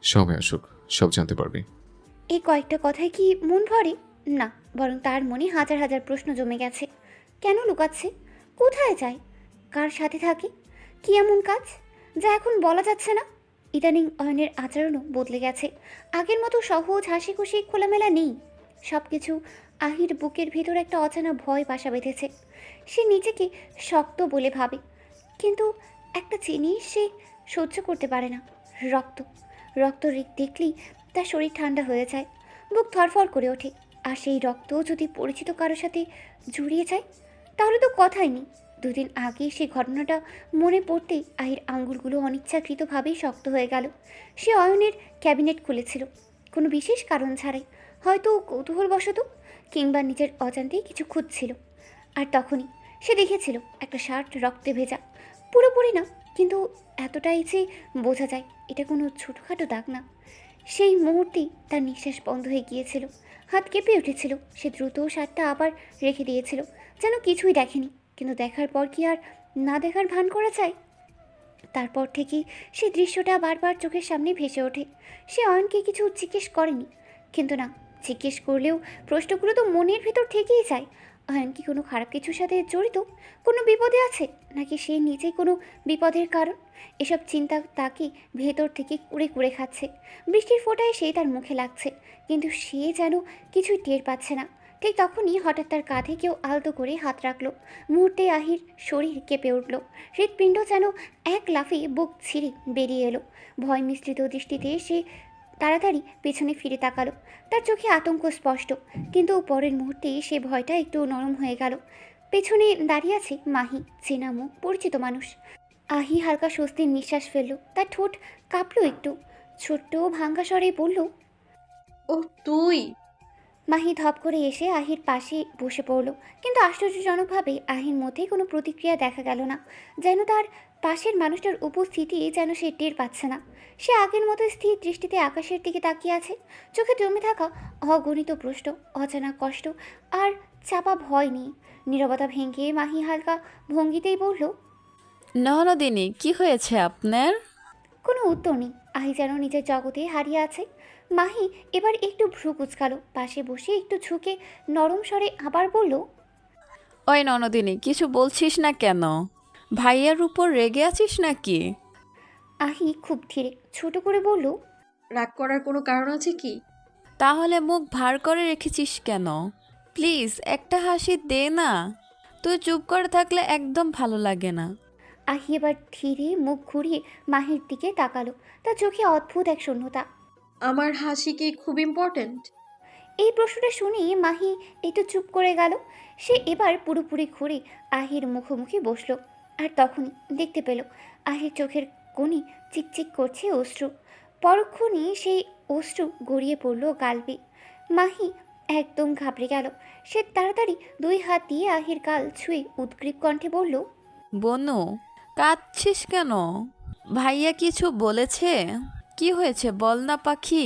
Speaker 6: সময় আসুক, সব জানতে পারবি।
Speaker 1: এই কয়েকটা কথায় কি মন ভরে? না, বরং তার মনে হাজার হাজার প্রশ্ন জমে গেছে। কেন লুকাচ্ছে? কোথায় যায়? কার সাথে থাকে? কি এমন কাজ যা এখন বলা যাচ্ছে না? ইদানিং অয়নের আচরণও বদলে গেছে। আগের মতো সহজ হাসি খুশি খোলামেলা নেই। সব কিছু আহির বুকের ভেতর একটা অজানা ভয় বাসা বেঁধেছে। সে নিজেকে শক্ত বলে ভাবে, কিন্তু একটা জিনিস সে সহ্য করতে পারে না, রক্ত। রক্ত দেখলেই তার শরীর ঠান্ডা হয়ে যায়, বুক ধরফর করে ওঠে। আর সেই রক্ত যদি পরিচিত কারোর সাথে জড়িয়ে যায়, তাহলে তো কথাই নেই। 2 দিন আগে সেই ঘটনাটা মনে পড়তেই আহির আঙ্গুলগুলো অনিচ্ছাকৃতভাবেই শক্ত হয়ে গেল। সে অয়নের ক্যাবিনেট খুলেছিল, কোনো বিশেষ কারণ ছাড়াই, হয়তো কৌতূহলবশত, কিংবা নিজের অজান্তেই কিছু খুঁজছিল। আর তখনই সে দেখেছিল একটা শার্ট রক্তে ভেজা, পুরোপুরি না, কিন্তু এতটাই যে বোঝা যায় এটা কোনো ছোটোখাটো দাগ না। সেই মুহূর্তেই তার নিঃশ্বাস বন্ধ হয়ে গিয়েছিল, হাত কেঁপে উঠেছিল। সে দ্রুত শার্টটা আবার রেখে দিয়েছিল, যেন কিছুই দেখেনি। কিন্তু দেখার পর কি আর না দেখার ভান করা যায়? তারপর থেকেই সেই দৃশ্যটা বারবার চোখের সামনে ভেসে ওঠে। সে অয়নকে কিছু জিজ্ঞেস করেনি, কিন্তু না, জিজ্ঞেস করলেও প্রশ্নগুলো তো মনের ভেতর থেকেই যায়। অয়ন কি কোনো খারাপ কিছুর সাথে জড়িত? কোনো বিপদে আছে? নাকি সে নিজেই কোনো বিপদের কারণ? এসব চিন্তা তাকে ভেতর থেকে কুড়ে কুড়ে খাচ্ছে। বৃষ্টির ফোঁটায় সেই তার মুখে লাগছে, কিন্তু সে যেন কিছুই টের পাচ্ছে না। ঠিক তখনই হঠাৎ তার কাঁধে কেউ আলতো করে হাত রাখলো। মুহূর্তে আহির শরীর কেঁপে উঠল, হৃৎপিণ্ড যেন এক লাফে বুক ছিঁড়ে বেরিয়ে এলো। ভয় মিশ্রিত দৃষ্টিতে সে তাড়াতাড়ি পেছনে ফিরে তাকালো। তার চোখে আতঙ্ক স্পষ্ট, কিন্তু পরের মুহূর্তে সে ভয়টা একটু নরম হয়ে গেল। পেছনে দাঁড়িয়ে আছে মাহি, চেনা মুখ, পরিচিত মানুষ। আহি হালকা স্বস্তির নিঃশ্বাস ফেলল, তার ঠোঁট কাঁপলো একটু। ছোট্ট ভাঙ্গা স্বরে বলল,
Speaker 7: ও তুই?
Speaker 1: মাহি ধপ করে এসে আহির পাশে বসে পড়ল, কিন্তু আশ্চর্যজনকভাবে আহির মধ্যে কোনো প্রতিক্রিয়া দেখা গেল না। যেন তার পাশের মানুষটার উপস্থিতি যেন সে টের পাচ্ছে না। সে আগের মতো স্থির দৃষ্টিতে আকাশের দিকে তাকিয়ে আছে। চোখে জমে থাকা অগণিত প্রশ্ন, অজানা কষ্ট আর চাপা ভয় নিয়ে। নীরবতা ভেঙে মাহি হালকা ভঙ্গিতেই বলল,
Speaker 3: ননদিনী, কি হয়েছে আপনার?
Speaker 1: কোনো উত্তর নেই। আহি যেন নিজের জগতে হারিয়ে আছে। মাহি এবার একটু ভ্রু কুচকালো, পাশে বসে একটু ঝুঁকে নরম স্বরে আবার বলল,
Speaker 3: ওই ননদিনী, কিছু বলছিস না কেন? ভাইয়ার উপর রেগে আছিস নাকি?
Speaker 1: আহি খুব ধীরে ছোট করে বলল,
Speaker 7: রাগ করার কোনো কারণ আছে কি?
Speaker 3: তাহলে মুখ ভার করে রেখেছিস কেন? প্লিজ একটা হাসি দে না। তুই চুপ করে থাকলে একদম ভালো লাগে না।
Speaker 1: আহি এবার ধীরে মুখ ঘুরিয়ে মাহির দিকে তাকালো। তার চোখে অদ্ভুত এক শূন্যতা।
Speaker 7: আমার হাসি কি খুব ইম্পর্ট্যান্ট?
Speaker 1: এই প্রশ্নটা শুনে মাহি একটু চুপ করে গেল। সে এবার পুরোপুরি ঘুরে আহির মুখোমুখি বসলো। আর তখনই দেখতে পেল আহির চোখের কোণে চিকচিক করছে অশ্রু। পরক্ষণেই সেই অশ্রু গড়িয়ে পড়ল গালবে। মাহি একদম ঘাবড়ে গেল। সে তাড়াতাড়ি 2 হাত দিয়ে আহির গাল ছুঁয়ে উদ্গ্রীব কণ্ঠে বলল,
Speaker 3: বনু, কাঁদছিস কেন? ভাইয়া কিছু বলেছে? কি হয়েছে বল না পাখি।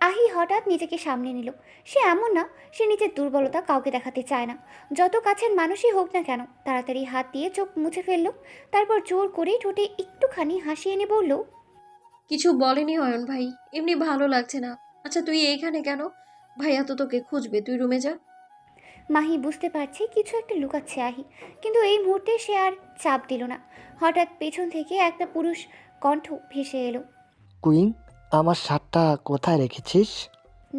Speaker 1: আহি হঠাৎ নিজেকে সামনে নিল। সে এমন না, সে নিজের দুর্বলতা কাউকে দেখাতে চায় না। যত কাছের মানুষই হোক না কেন, তাড়াতাড়ি হাত দিয়ে চোখ মুছে ফেলল। তারপর জোর করে ঠোঁটে একটুখানি হাসি এনে বলল,
Speaker 7: কিছু বলেনি অয়ন ভাই, এমনি ভালো লাগছে না। আচ্ছা তুই এইখানে কেন? ভাইয়া তো তোকে খুঁজবে, তুই রুমে যা।
Speaker 1: মাহি বুঝতে পারছে কিছু একটা লুকাচ্ছে আহি, কিন্তু এই মুহূর্তে সে আর চাপ দিল না। হঠাৎ পেছন থেকে একটা পুরুষ কণ্ঠ ভেসে এলো।
Speaker 2: কুইন, আমার শার্টটা কোথায় রেখেছিস?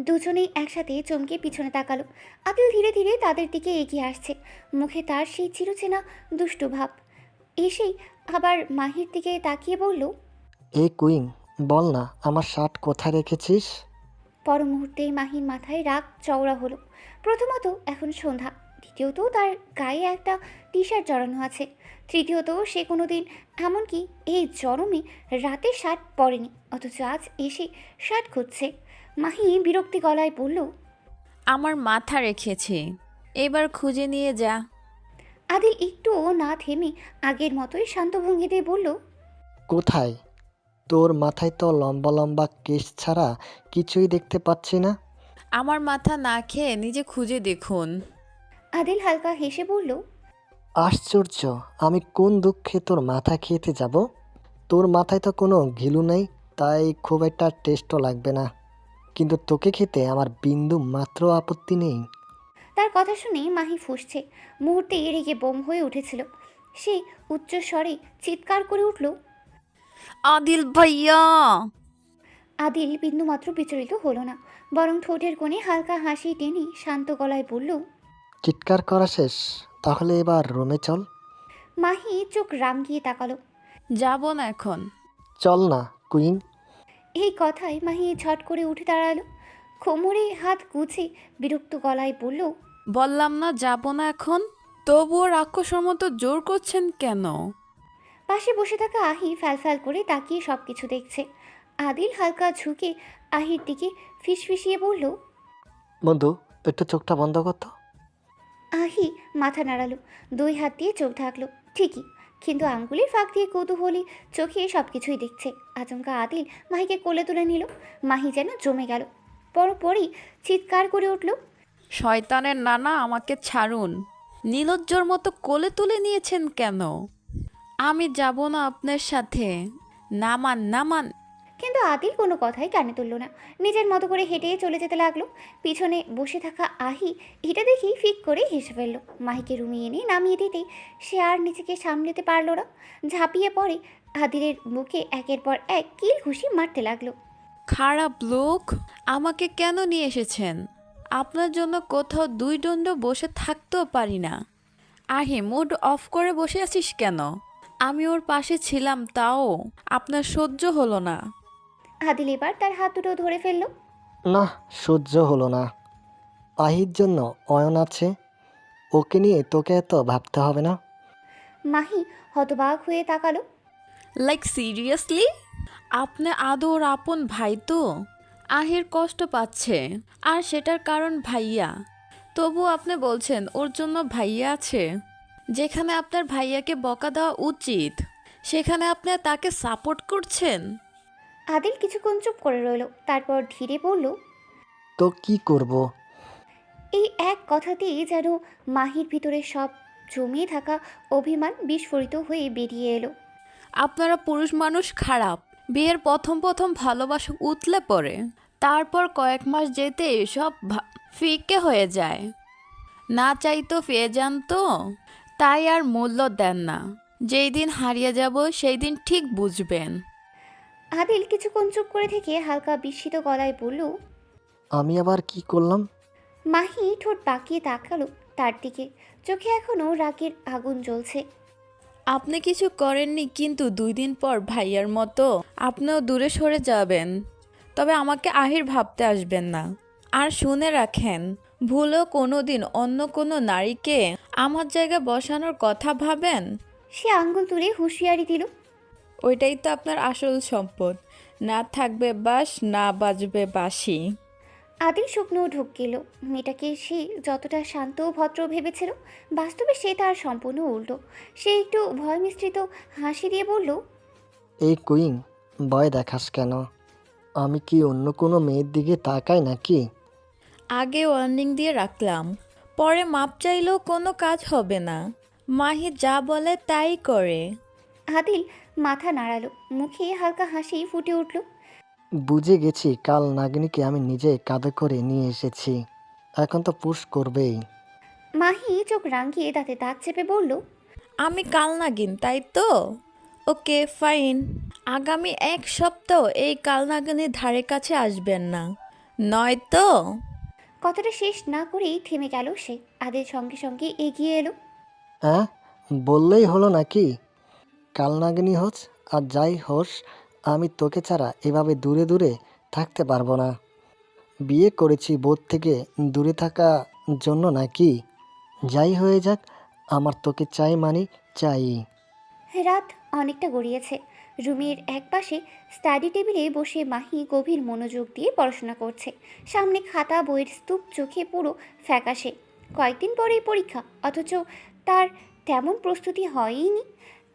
Speaker 1: দুজনেই একসাথে চমকে পিছনে তাকালো। আদিল ধীরে ধীরে তাদের দিকে এগিয়ে আসছে। মুখে তার সেই চিরচেনা দুষ্টু ভাব। এসেই আবার মাহির দিকে তাকিয়ে বলল,
Speaker 2: এই কুইন, বল না আমার শার্ট কোথায় রেখেছিস?
Speaker 1: পর মুহূর্তেই মাহির মাথায় রাগ চওড়া হলো। প্রথমত এখন সন্ধ্যা, দ্বিতীয়ত তার গায়ে একটা টি শার্ট জড়ানো আছে, তৃতীয়ত সে কোনো দিন, এমনকি এই জন্মে রাতে শার্ট পরেনি, অথচ আজ এসে শার্ট খুঁজছে। মাহি বিরক্তি গলায় বলল,
Speaker 3: আমার মাথা রেখেছি, এবার খুঁজে নিয়ে যা।
Speaker 1: আদিল একটুও না থেমে আগের মতোই শান্ত ভঙ্গিতে বলল,
Speaker 2: কোথায়? তোর মাথায় তো লম্বা লম্বা কেশ ছাড়া কিছুই দেখতে পাচ্ছি না।
Speaker 3: আমার মাথা না খেয়ে নিজে খুঁজে দেখুন।
Speaker 1: আদিল হালকা হেসে বলল,
Speaker 2: আশ্চর্য, আমি কোন দুঃখে তোর মাথা খেতে যাব? তোর মাথায় তো কোনো ঘিলু নেই, তাই খুব একটা টেস্টও লাগবে না, কিন্তু তোকে খেতে আমার বিন্দু মাত্র আপত্তি নেই।
Speaker 1: তার কথা শুনে মাহি ফুঁসছে। মুহূর্তে রেগে বোম হয়ে উঠেছিল। সে উচ্চস্বরে চিৎকার করে উঠল।
Speaker 3: আদিল ভাইয়া!
Speaker 1: আদিল বিন্দুমাত্র বিচলিত হলো না, বরং ঠোঁটের কোণে হালকা হাসি টেনে শান্ত গলায় বলল,
Speaker 2: চিৎকার করা শেষ, তাহলে এবার রুমে চল।
Speaker 1: মাহি চোখ রাঙিয়ে তাকালো।
Speaker 3: যাব না এখন।
Speaker 2: চল না কুইন।
Speaker 1: এই কথায় মাহি ঝট করে উঠে দাঁড়ালো। কোমরে হাত গুছে বিরক্ত গলায় বলল,
Speaker 3: বললাম না যাব না এখন। তবুও রাক্ষসের মতো জোর করছেন কেন?
Speaker 1: পাশে বসে থাকা আহি ফ্যালফ্যাল করে তাকিয়ে সব কিছু দেখছে। আদিল হালকা ঝুঁকে আহির দিকে ফিসফিসিয়ে বলল,
Speaker 2: বন্ধু, একটু চোখটা বন্ধ করতো।
Speaker 1: আহি মাথা নাড়ালো, 2 হাত দিয়ে চোখ ঢাকলো। ঠিকই, কিন্তু আঙ্গুলের ফাঁক দিয়ে কৌতূহলী চোখে সব কিছুই দেখছে। আচমকা আদিল মাহিকে কোলে তুলে নিল। মাহি যেন জমে গেল। পরপরই চিৎকার করে উঠল,
Speaker 3: শয়তানের নানা, আমাকে ছাড়ুন। নীলজ্জর মতো কোলে তুলে নিয়েছেন কেন? আমি যাব না আপনার সাথে। নামান নামান।
Speaker 1: কিন্তু আদিল কোনো কথাই কানে তুলল না। নিজের মতো করে হেঁটে চলে যেতে লাগলো। পিছনে বসে থাকা আহি এটা দেখেই ফিক করে হেসে ফেললো। মাহিকে রুমে এনে নামিয়ে দিতে সে আর নিজেকে সামলাতে পারল না। ঝাঁপিয়ে পড়ে আদিলের বুকে একের পর এক কিল ঘুষি মারতে লাগলো।
Speaker 3: খারাপ লোক, আমাকে কেন নিয়ে এসেছেন? আপনার জন্য কোথাও 2 দণ্ড বসে থাকতেও পারি না। আহি, মুড অফ করে বসে আছিস কেন? আমি ওর পাশে ছিলাম, তাও আপনার সহ্য হলো না।
Speaker 1: আদিল এবার তার হাত দুটো ধরে ফেললো।
Speaker 2: না, সহ্য হলো না। আহির জন্য অয়ন আছে, ওকে নিয়ে তোকে এত ভাবতে হবে না।
Speaker 1: মাহি হতবাক হয়ে তাকালো।
Speaker 3: Like seriously? আপনি আদর আপন ভাই তো? আহির কষ্ট পাচ্ছে, আর সেটার কারণ ভাইয়া। তবু আপনি বলছেন ওর জন্য ভাইয়া আছে। যেখানে আপনার ভাইয়াকে বকা দেওয়া উচিত, সেখানে আপনি তাকে সাপোর্ট করছেন।
Speaker 1: আদিল কিছুক্ষণ চুপ করে রইল, তারপর ধীরে বলল,
Speaker 2: তো কি করব?
Speaker 1: এই এক কথাতেই যেন মাহির ভিতরে সব জমিয়ে থাকা অভিমান বিস্ফোরিত হয়ে বেরিয়ে এলো।
Speaker 3: আপনারা পুরুষ মানুষ খারাপ। বিয়ের প্রথম প্রথম ভালোবাসা উতলে পড়ে, তারপর কয়েক মাস যেতে সব ফিকে হয়ে যায়। না চাইতো পেয়ে যান তো, তাই আর মূল্য দেন না। যেই দিন হারিয়ে যাব সেই দিন ঠিক বুঝবেন।
Speaker 1: আদিল কিছুক্ষণ চুপ করে থেকে হালকা বিস্মিত গলায় বলল।
Speaker 2: আমি আবার কি করলাম?
Speaker 1: মাহি ঠোঁট বাঁকিয়ে তাকালো তার দিকে, চোখে এখনো রাগের আগুন জ্বলছে।
Speaker 3: আপনি কিছু করেননি, কিন্তু 2 দিন পর ভাইয়ার মতো আপনিও দূরে সরে যাবেন। তবে আমাকে আহির ভাবতে আসবেন না। আর শুনে রাখেন, ভুলেও কোনো দিন অন্য কোনো নারীকে আমার জায়গায় বসানোর কথা ভাবেন,
Speaker 1: সে আঙ্গুল তুলে হুঁশিয়ারি দিল।
Speaker 3: ওইটাই তো আপনার আসল সম্পদ। না থাকবে বাঁশ, না বাজবে বাঁশি।
Speaker 1: আদিল শুকনো ঢোক গেল। মেয়েটাকে সে যতটা শান্ত ও ভদ্র ভেবেছিল, বাস্তবে সে তার সম্পূর্ণ উল্টো। সে একটু ভয় মিশ্রিত হাসি দিয়ে বলল।
Speaker 2: এই কুইন, ভয় দেখাস কেন? আমি কি অন্য কোনো মেয়ের দিকে তাকাই নাকি?
Speaker 3: আগে ওয়ার্নিং দিয়ে রাখলাম, পরে মাপ চাইলেও কোনো কাজ হবে না। মাহি যা বলে তাই করে।
Speaker 1: আদিল মাথা নাড়ালো, মুখে হালকা হাসি ফুটে উঠল।
Speaker 2: বুঝে গেছি, কাল নাগিনীকে আমি নিজে কাঁধে করে নিয়ে এসেছি। এখন তো পুশ করবেই।
Speaker 1: মাহি চোখ রাঙিয়ে দাঁতে দাঁত চেপে বলল।
Speaker 3: আমি কাল নাগিন, তাই তো? Okay fine. আগামী 1 সপ্তাহ এই কাল নাগিনীর ধারে কাছে আসবেন না, নয়তো।
Speaker 1: কথাটা শেষ না করেই থেমে গেল সে। আদিল সঙ্গে সঙ্গে এগিয়ে এলো।
Speaker 2: হ্যাঁ, বললেই হলো নাকি? কাল নাগিনী হোস আর যাই হোস, আমি তোকে ছাড়া এভাবে দূরে দূরে থাকতে পারবো না। বিয়ে করেছি বোধ থেকে দূরে থাকা জন্য নাকি? যাই হয়ে যাক, আমার তোকে চাই মানে চাই।
Speaker 1: রাত অনেকটা গড়িয়েছে। রুমের একপাশে স্টাডি টেবিলে বসে মাহি গভীর মনোযোগ দিয়ে পড়াশোনা করছে। সামনে খাতা বইয়ের স্তূপ, চোখে পুরো ফ্যাকাশে। কয়েকদিন পরেই পরীক্ষা, অথচ তার তেমন প্রস্তুতি হয়ইনি।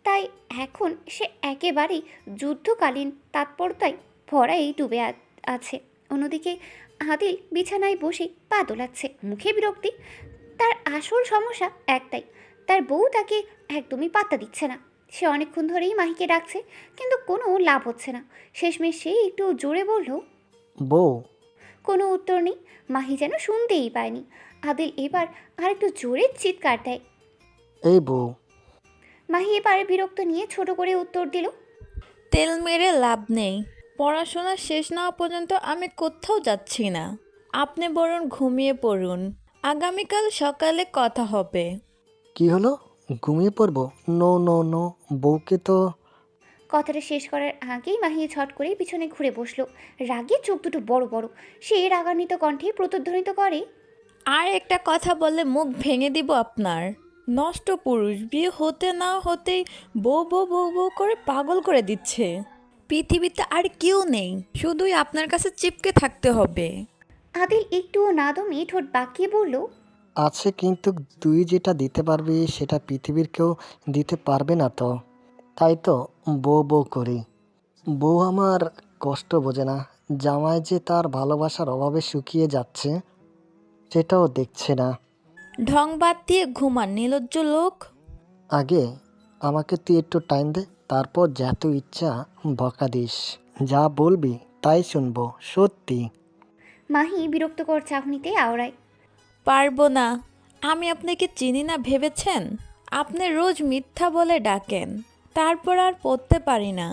Speaker 1: তাই এখন সে একেবারেই যুদ্ধকালীন তৎপরতায় ভরাই ডুবে আছে। অন্যদিকে আদিল বিছানায় বসে পা দোলাচ্ছে, মুখে বিরক্তি। তার আসল সমস্যা একটাই, তার বউ তাকে একদমই পাত্তা দিচ্ছে না। সে অনেকক্ষণ ধরেই মাহিকে ডাকছে, কিন্তু কোনো লাভ হচ্ছে না। শেষমেশ সে একটু জোরে বলল।
Speaker 2: বউ।
Speaker 1: কোনো উত্তর নেই। মাহি যেন শুনতেই পায়নি। আদিল এবার আরেকটু জোরে চিৎকার দেয়।
Speaker 2: এই বউ।
Speaker 1: মাহি এবার বিরক্ত নিয়ে ছোট করে উত্তর দিল।
Speaker 3: তেল মেরে লাভ নেই। পড়াশোনা শেষ না হওয়া পর্যন্ত আমি কোথাও যাচ্ছি না। আপনি বরং ঘুমিয়ে পড়ুন, আগামীকাল সকালে কথা হবে।
Speaker 2: কি হলো? ঘুমিয়ে পড়বো? নো নো নো, বউকে তো।
Speaker 1: কথাটা শেষ করার আগেই মাহি ছট করে পিছনে ঘুরে বসলো। রাগে চোখ দুটো বড় বড়। সে রাগান্বিত কণ্ঠে প্রতিধ্বনিত করে।
Speaker 3: আর একটা কথা বললে মুখ ভেঙে দিব আপনার। নষ্ট পুরুষ, বিয়ে হতে না হতেই বউ বউ বউ বউ করে পাগল করে দিচ্ছে। পৃথিবীতে আর কেউ নেই, শুধুই আপনার কাছে চিপকে থাকতে হবে।
Speaker 1: আদিল একটুও না দমে ঠোঁট বাঁকিয়ে বলল।
Speaker 2: আছে, কিন্তু তুই যেটা দিতে পারবি সেটা পৃথিবীর কেউ দিতে পারবে না তো। তাই তো বউ বউ করি। বউ আমার কষ্ট বোঝে না। জামাই যে তার ভালোবাসার অভাবে শুকিয়ে যাচ্ছে, সেটাও দেখছে না।
Speaker 3: ঢং বাদ দিয়ে ঘুমান, নির্লজ্জ লোক।
Speaker 2: আগে আমাকে তুই একটু টাইম দে, তারপর যত ইচ্ছা বকা দিস। যা বলবি তাই শুনবো, সত্যি।
Speaker 1: মাহি বিরক্তকর চাহনিতে আওড়ায়।
Speaker 3: পারবো না। আমি আপনাকে চিনি না ভেবেছেন? আপনি রোজ মিথ্যা বলে ডাকেন, তারপর আর পড়তে পারি না।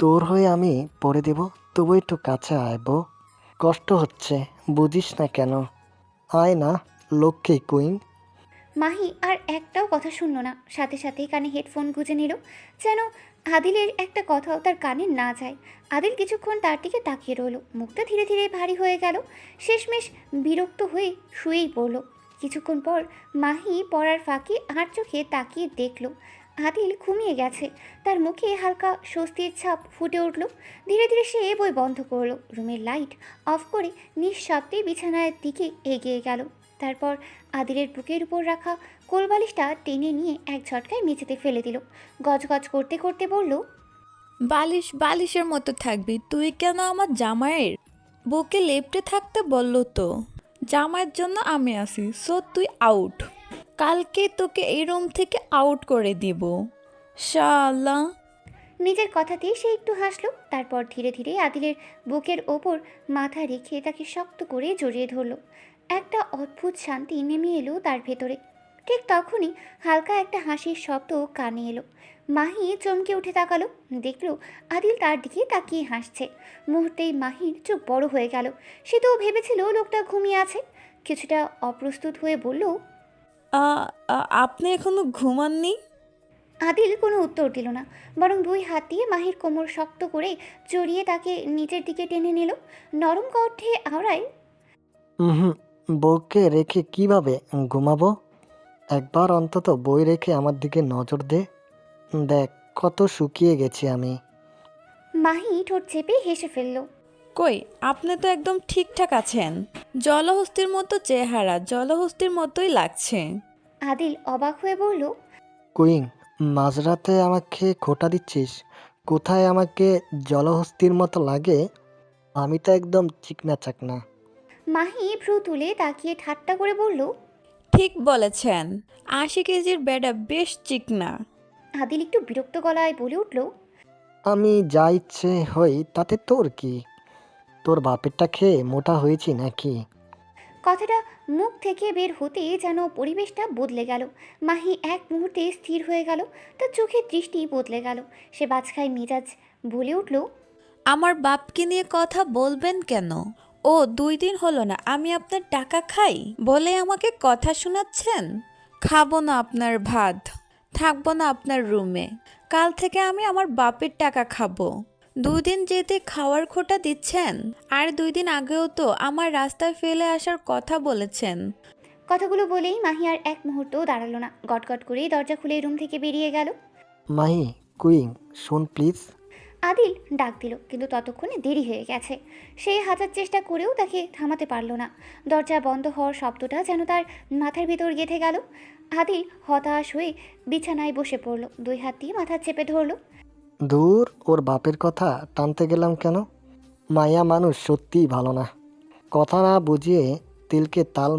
Speaker 2: তোর হয়ে আমি পড়ে দেব, তবু একটু কাছে আয় বউ। কষ্ট হচ্ছে, বুঝিস না কেন? আয় না, লক্ষ্মী কুইন।
Speaker 1: মাহি আর একটাও কথা শুনল না। সাথে সাথেই কানে হেডফোন গুঁজে নিল, যেন আদিলের একটা কথাও তার কানে না যায়। আদিল কিছুক্ষণ তার দিকে তাকিয়ে রইল, মুখটা ধীরে ধীরে ভারী হয়ে গেল। শেষমেশ বিরক্ত হয়ে শুয়েই পড়ল। কিছুক্ষণ পর মাহি পড়ার ফাঁকে আর চোখে তাকিয়ে দেখল আদিল ঘুমিয়ে গেছে। তার মুখে হালকা স্বস্তির ছাপ ফুটে উঠল। ধীরে ধীরে সে বই বন্ধ করলো, রুমের লাইট অফ করে নিঃশব্দে বিছানার দিকে এগিয়ে গেল। তারপর আদিলের বুকের উপর রাখা কোলবালিশটা টেনে নিয়ে এক ঝটকায় মেঝেতে ফেলে দিল। গজগজ করতে করতে বলল।
Speaker 3: বালিশ বালিশের মতো থাকবি, তুই কেন আমার জামাইয়ের বুকে লেপ্টে থাকতে বললো তো? জামাইয়ের জন্য আমি আসি, সো তুই আউট। কালকে তোকে এই রুম থেকে আউট করে দিব, শালা।
Speaker 1: নিজের কথাতেই সে একটু হাসলো। তারপর ধীরে ধীরে আদিলের বুকের ওপর মাথা রেখে তাকে শক্ত করে জড়িয়ে ধরল। একটা অদ্ভুত শান্তি নেমে এলো তার ভেতরে। ঠিক তখনই হালকা একটা হাসির শব্দ কানে এলো। মাহি চমকে উঠে তাকালো, দেখলো আদিল তার দিকে তাকিয়ে হাসছে। মুহূর্তেই মাহির চোখ বড় হয়ে গেল। সে তো ভেবেছিল লোকটা ঘুমিয়ে আছে। কিছুটা অপ্রস্তুত হয়ে বলল,
Speaker 3: আপনি এখনো ঘুমাননি?
Speaker 1: আদিল কোনো উত্তর দিল না, বরং দুই হাত দিয়ে মাহির কোমর শক্ত করে জড়িয়ে তাকে নিচের দিকে টেনে নিল। নরম কণ্ঠে আওড়ায়,
Speaker 2: হুম, বউকে রেখে কিভাবে ঘুমাবো? একবার অন্তত বই রেখে আমার দিকে নজর দে। দেখ কত শুকিয়ে গেছি আমি।
Speaker 1: মাহি ঠোঁট চেপে হেসে ফেলল।
Speaker 3: কই, আপনি তো একদম ঠিকঠাক আছেন। জলহস্তির মতো চেহারা, জলহস্তির মতোই লাগছে।
Speaker 1: আদিল অবাক হয়ে বলল,
Speaker 2: কুইং, মাঝরাতে আমাকে খোঁটা দিচ্ছিস? কোথায় আমাকে জলহস্তির মতো লাগে? আমি তো একদম চিকনা চাকনা।
Speaker 1: মাহি ভ্রু তুলে তাকিয়ে ঠাট্টা করে বলল,
Speaker 3: ঠিক বলেছেন, 80 কেজির বেডা বেশ চিকনা।
Speaker 1: আদিল একটু বিরক্ত গলায় বলে উঠল,
Speaker 2: আমি যা ইচ্ছে হই তাতে তোর কি? তোর বাপেরটা খেয়ে মোটা হয়েছি নাকি?
Speaker 1: কথাটা মুখ থেকে বের হতে যেন পরিবেশটা বদলে গেল। মাহি এক মুহূর্তে স্থির হয়ে গেল, তার চোখের দৃষ্টি বদলে গেল। সে বাজখায় মেজাজ বলে উঠল,
Speaker 3: আমার বাপকে নিয়ে কথা বলবেন কেন? ও 2 দিন হলো না আমি আপনার টাকা খাই বলে আমাকে কথা শোনাচ্ছেন? খাবো না আপনার ভাত, থাকবো না আপনার রুমে। কাল থেকে আমি আমার বাপের টাকা খাবো। 2 দিন যেতে খাওয়ার খোটা দিচ্ছেন, আর 2 দিন আগেও তো আমার রাস্তায় ফেলে আসার কথা বলেছেন।
Speaker 1: কথাগুলো বলেই মাহি আর এক মুহূর্তও দাঁড়ালো না, গটগট করেই দরজা খুলে রুম থেকে বেরিয়ে গেল।
Speaker 2: মাহি, কুইং, শোন প্লিজ।
Speaker 1: আদিল ডাক দিল, কিন্তু ততক্ষণে দেরি হয়ে গেছে। সে হাজার চেষ্টা করেও তাকে থামাতে পারল না। দরজা বন্ধ হওয়ার শব্দটা যেন তার মাথার ভেতর গেঁথে গেল। আদিল হতাশ হয়ে বিছানায় বসে পড়ল, 2 হাত দিয়ে মাথা চেপে ধরল।
Speaker 2: দূর, ওর বাপের কথা টানতে গেলাম কেন? মায়া মানুষ সত্যিই ভালো না। কথা না বুঝিয়ে তিলকে তাল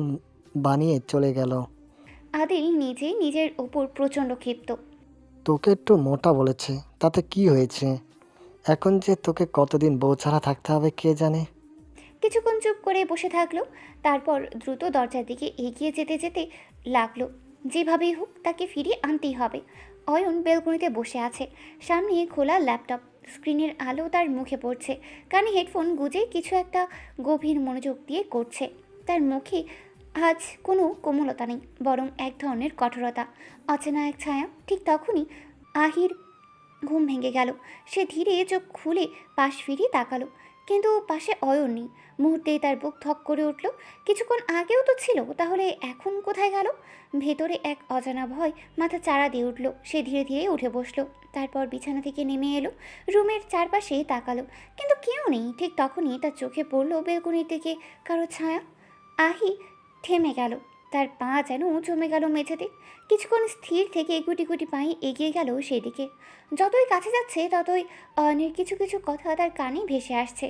Speaker 2: বানিয়ে চলে গেল।
Speaker 1: আদিল নিজেই নিজের ওপর প্রচণ্ড ক্ষিপ্ত।
Speaker 2: তোকে একটু মোটা বলেছে, তাতে কি হয়েছে? এখন যে তোকে কতদিন বউ ছাড়া থাকতে হবে কে জানে।
Speaker 1: কিছুক্ষণ চুপ করে বসে থাকলো, তারপর দ্রুত দরজার দিকে এগিয়ে যেতে যেতে লাগলো, যেভাবেই হোক তাকে ফিরিয়ে আনতেই হবে। অয়ন বেলকনিতে বসে আছে, সামনে খোলা ল্যাপটপ, স্ক্রিনের আলো তার মুখে পড়ছে। কানে হেডফোন গুজে কিছু একটা গভীর মনোযোগ দিয়ে করছে। তার মুখে আজ কোনো কোমলতা নেই, বরং এক ধরনের কঠোরতা, অচেনা এক ছায়া। ঠিক তখনই আহির ঘুম ভেঙে গেল। সে ধীরে চোখ খুলে পাশ ফিরিয়ে তাকালো, কিন্তু পাশে অয়ন নেই। মুহূর্তেই তার বুক ধক করে উঠল। কিছুক্ষণ আগেও তো ছিল, তাহলে এখন কোথায় গেল? ভেতরে এক অজানা ভয় মাথা চাড়া দিয়ে উঠল। সে ধীরে ধীরে উঠে বসলো, তারপর বিছানা থেকে নেমে এলো, রুমের চারপাশে তাকালো, কিন্তু কেউ নেই। ঠিক তখনই তার চোখে পড়ল বেলকনির দিকে কারো ছায়া। আহি থেমে গেল, তার পা যেন জমে গেল মেঝেতে। কিছুক্ষণ স্থির থেকে গুটি গুটি পায়ে এগিয়ে গেল সেদিকে। যতই কাছে যাচ্ছে ততই অয়নের কিছু কিছু কথা তার কানে ভেসে আসছে।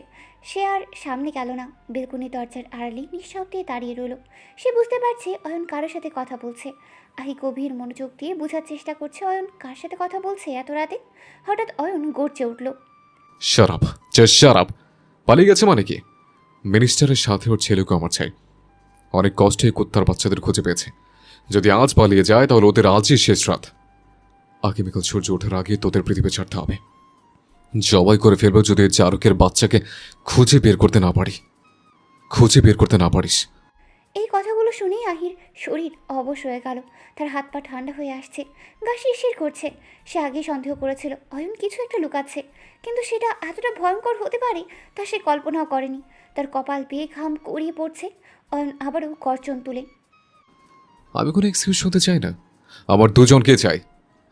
Speaker 1: সে আর সামনে গেল না, বেলকনি দরজার আড়ালে নিঃশব্দে দাঁড়িয়ে রইল। সে বুঝতে পারছে অয়ন কারোর সাথে কথা বলছে। আহি গভীর মনোযোগ দিয়ে বোঝার চেষ্টা করছে অয়ন কার সাথে কথা বলছে এত রাতে। হঠাৎ অয়ন গর্জে উঠল,
Speaker 6: শারাপ, জাস্ট শারাপ। পালিয়ে গেছে মানে কি? মিনিস্টারের সাথে ওর ছেলেকে আমার চাই। অনেক কষ্টে কুত্তার বাচ্চাদের খুঁজে পেয়েছে। যদি আজ পালিয়ে যায় তাহলে ওদের আজই শেষ রাত। আগামীকাল সূর্য ওঠার আগে তোদের পৃথিবী ছাড়তে হবে। জবাই করে ফেলবো যদি চারকের বাচ্চাকে খুঁজে বের করতে না পারিস।
Speaker 1: এই কথাগুলো শুনেই আহির শরীর অবশ হয়ে গেল। তার হাত পা ঠান্ডা হয়ে আসছে, গা শিরশির করছে। সে আগেই সন্দেহ করেছিল অয়ন কিছু একটা লুকাচ্ছে, কিন্তু সেটা এতটা ভয়ঙ্কর হতে পারে তা সে কল্পনাও করেনি। তার কপাল বেয়ে ঘাম গড়িয়ে পড়ছে। অয়ন আবারও গর্জন তুলে,
Speaker 6: আমি কোনো এক্সকিউজ শুনতে চাই না। আমার দুজনকে চাই।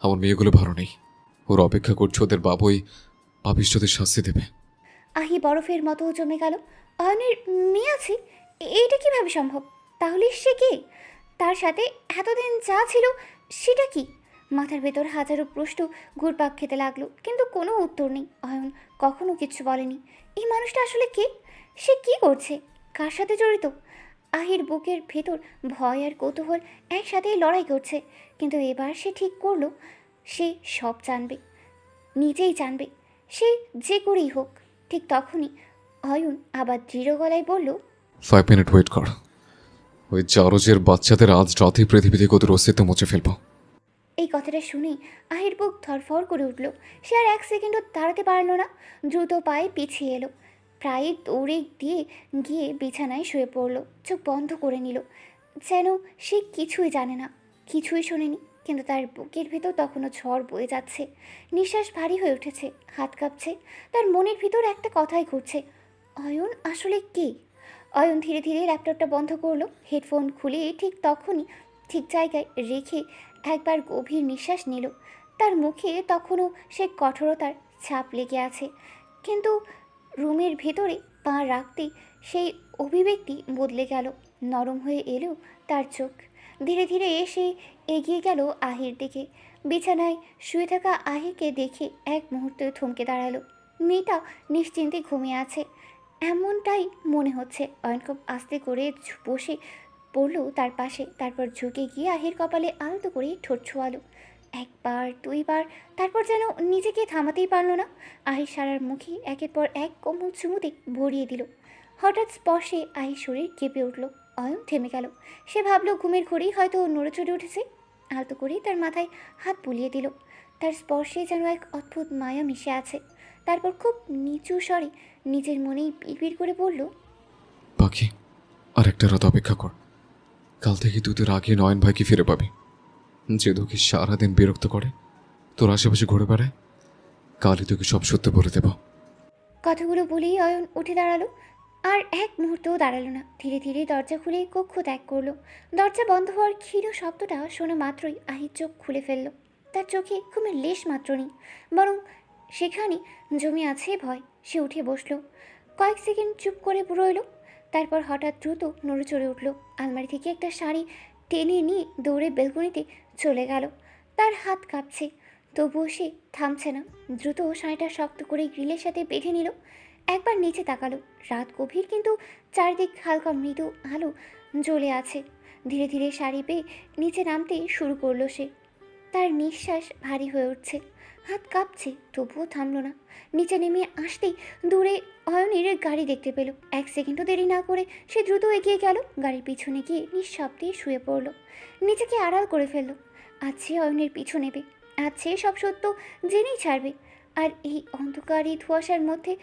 Speaker 6: আমার মেয়েগুলো ভালো নেই, ওর অপেক্ষা করছে ওদের বাবুই পাপিষ্ঠদের শাস্তি দেবে।
Speaker 1: আহি বরফের মতো জমে গেল। অয়নের মেয়ে আছে? এইটা কিভাবে সম্ভব? তাহলে সে কে? তার সাথে এতদিন যা ছিল সেটা কি? মাথার ভেতর হাজারো প্রশ্ন ঘুরপাক খেতে লাগলো, কিন্তু কোনো উত্তর নেই। অয়ন কখনো কিছু বলেনি। এই মানুষটা আসলে কে? সে কি করছে? কার সাথে জড়িত? আহির বুকের ভেতর ভয় আর কৌতূহল একসাথেই লড়াই করছে, কিন্তু এবার সে ঠিক করলো সে সব জানবে, নিজেই জানবে, সে যে করেই হোক। ঠিক তখনই অয়ন আবার দৃঢ় গলায় বলল,
Speaker 6: 5 মিনিট ওয়েট কর। ওই জারজের বাচ্চাদের আজ রাতে পৃথিবী থেকে ওদের অস্তিত্ব মুছে ফেলবো।
Speaker 1: এই কথাটা শুনেই আহির বুক ধরফর করে উঠল। সে আর এক সেকেন্ডও দাঁড়াতে পারল না, দ্রুত পায়ে পিছিয়ে এলো, প্রায় দৌড়ে দিয়ে গিয়ে বিছানায় শুয়ে পড়ল, চোখ বন্ধ করে নিল, যেন সে কিছুই জানে না, কিছুই শোনেনি। কিন্তু তার বুকের ভেতর তখনও ঝড় বয়ে যাচ্ছে, নিঃশ্বাস ভারী হয়ে উঠেছে, হাত কাঁপছে। তার মনের ভিতর একটা কথাই ঘুরছে, অয়ন আসলে কে? অয়ন ধীরে ধীরে ল্যাপটপটা বন্ধ করলো, হেডফোন খুলে ঠিক তখনই ঠিক জায়গায় রেখে একবার গভীর নিঃশ্বাস নিল। তার মুখে তখনও সে কঠোরতার ছাপ লেগে আছে, কিন্তু রুমের ভেতরে পা রাখতেই সেই অভিব্যক্তি বদলে গেল, নরম হয়ে এলো তার চোখ। ধীরে ধীরে এসে এগিয়ে গেল আহির দিকে। বিছানায় শুয়ে থাকা আহিরকে দেখে এক মুহূর্তে থমকে দাঁড়ালো। মেয়েটা নিশ্চিন্তে ঘুমিয়ে আছে এমনটাই মনে হচ্ছে। অয়ন খুব আস্তে করে বসে পড়লো তার পাশে, তারপর ঝুঁকে গিয়ে আহির কপালে আলতো করে ঠোঁট ছোঁয়ালো, একবার দুইবার, তারপর যেন নিজেকে থামাতেই পারল না। আহির সারার মুখে একের পর এক কোমল চুমুতে ভরিয়ে দিল। হঠাৎ স্পর্শে আহির শরীর কেঁপে উঠল। অয়ন থেমে গেল। সে ভাবলো ঘুমের ঘড়ি হয়তো নড়ে চড়ে উঠেছে। আলতো করে তার মাথায় হাত বুলিয়ে দিল। তার স্পর্শে যেন এক অদ্ভুত মায়া মিশে আছে। তারপর খুব নিচু স্বরে নিজের মনেই বিড়বিড় করে বলল,
Speaker 6: পাখি, আর একটা রাত অপেক্ষা কর। কাল থেকে তুই তোর আগে নয়ন ভাইকে ফিরে পাবি। যে তোকে সারাদিন বিরক্ত করে, তোর আশেপাশে ঘুরে বেড়ায়, কালই তোকে সব সত্য বলে দেব।
Speaker 1: কথাগুলো বলেই অয়ন উঠে দাঁড়ালো। আর এক মুহূর্তও দাঁড়ালো না, ধীরে ধীরে দরজা খুলে কক্ষ ত্যাগ করলো। দরজা বন্ধ হওয়ার ক্ষীণ শব্দটা শোনা মাত্রই আহির চোখ খুলে ফেললো। তার চোখে ঘুমের লেশ মাত্র নেই, বরং সেখানে জমে আছে ভয়। সে উঠে বসলো, কয়েক সেকেন্ড চুপ করে রইল, তারপর হঠাৎ দ্রুত নড়ে চড়ে উঠলো। আলমারি থেকে একটা শাড়ি টেনে নিয়ে দৌড়ে বেলকনিতে চলে গেল। তার হাত কাঁপছে, তবুও সে থামছে না। দ্রুত শাড়িটা শক্ত করে গ্রিলের সাথে বেঁধে নিল। একবার নিচে তাকালো, রাত গভীর কিন্তু চারিদিক হালকা মৃদু আলো জ্বলে আছে। ধীরে ধীরে শাড়ি পেয়ে নিচে নামতে শুরু করলো সে। তার নিঃশ্বাস ভারী হয়ে উঠছে, হাত কাঁপছে, তবুও থামলো না। নিচে নেমে আসতেই দূরে অয়নের গাড়ি দেখতে পেল। এক সেকেন্ডও দেরি না করে সে দ্রুত এগিয়ে গেল, গাড়ির পিছনে গিয়ে নিঃশব্দে শুয়ে পড়ল। নিজেকে আড়াল করে ফেলল। আজ সে অয়নের পিছু নেবে, আজ সে সব সত্য জেনেই ছাড়বে। আর এই অন্ধকারী ধোঁয়াশার মধ্যে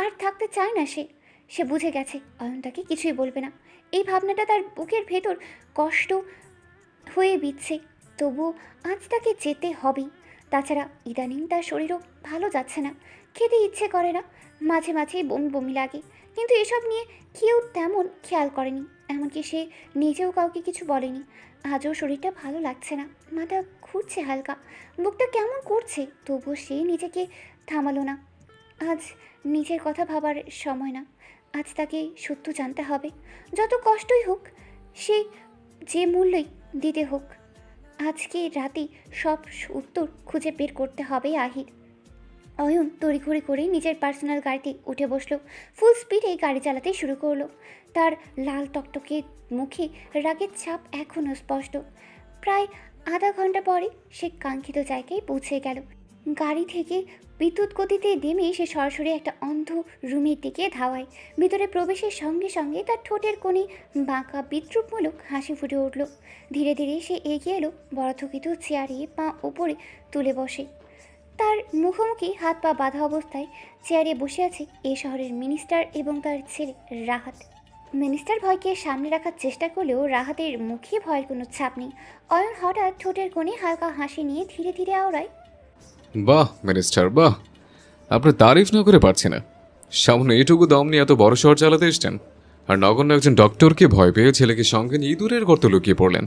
Speaker 1: আর থাকতে চায় না সে। সে বুঝে গেছে অয়ন তাকে কিছুই বলবে না। এই ভাবনাটা তার বুকের ভেতর কষ্ট হয়ে বিচ্ছে, তবুও আজ তাকে যেতে হবেই। তাছাড়া ইদানিং তার শরীরও ভালো যাচ্ছে না, খেতে ইচ্ছে করে না, মাঝে মাঝে বমি বমি লাগে। কিন্তু এসব নিয়ে কেউ তেমন খেয়াল করেনি, এমনকি সে নিজেও কাউকে কিছু বলেনি। আজও শরীরটা ভালো লাগছে না, মাথা ঘুরছে হালকা, বুকটা কেমন করছে, তবুও সে নিজেকে থামালো না। আজ নিজের কথা ভাবার সময় না, আজ তাকে সত্য জানতে হবে। যত কষ্টই হোক, সে যে মূল্যই দিতে হোক, আজকে রাতে সব উত্তর খুঁজে বের করতে হবে আহির। অয়ন তড়িঘড়ি করে নিজের পার্সোনাল গাড়িতে উঠে বসলো, ফুল স্পিডে গাড়ি চালাতে শুরু করলো। তার লাল টকটকে মুখে রাগের ছাপ এখনও স্পষ্ট। প্রায় আধা ঘন্টা পরে সে কাঙ্ক্ষিত জায়গায় পৌঁছে গেল। গাড়ি থেকে বিদ্যুৎ গতিতে নেমে সে সরাসরি একটা অন্ধ রুমের দিকে ধাওয়ায়। ভিতরে প্রবেশের সঙ্গে সঙ্গে তার ঠোঁটের কোণে বাঁকা বিদ্রুপমূলক হাসি ফুটে উঠল। ধীরে ধীরে সে এগিয়ে এলো বরথকিত চেয়ারে, পা উপরে তুলে বসে। তার মুখোমুখি হাত পা বাঁধা অবস্থায় চেয়ারে বসে আছে এ শহরের মিনিস্টার এবং তার ছেলে রাহাত। মিনিস্টার ভয়কে সামনে রাখার চেষ্টা করলেও রাহাতের মুখে ভয়ের কোনো ছাপ নেই। অয়ন হঠাৎ ঠোঁটের কোণে হালকা হাসি নিয়ে ধীরে ধীরে আওড়ায়,
Speaker 6: বাহ মিনিস্টার বাহ, আপনার তারিফ না করে পারছি না। সামনে এইটুকু দম নিয়ে এত বড় শহর চালাতে এসছেন, আর নগণ্য একজন ডক্টরকে ভয় পেয়ে ছেলেকে সঙ্গে নিয়ে ইঁদুরের গর্তে লুকিয়ে পড়লেন।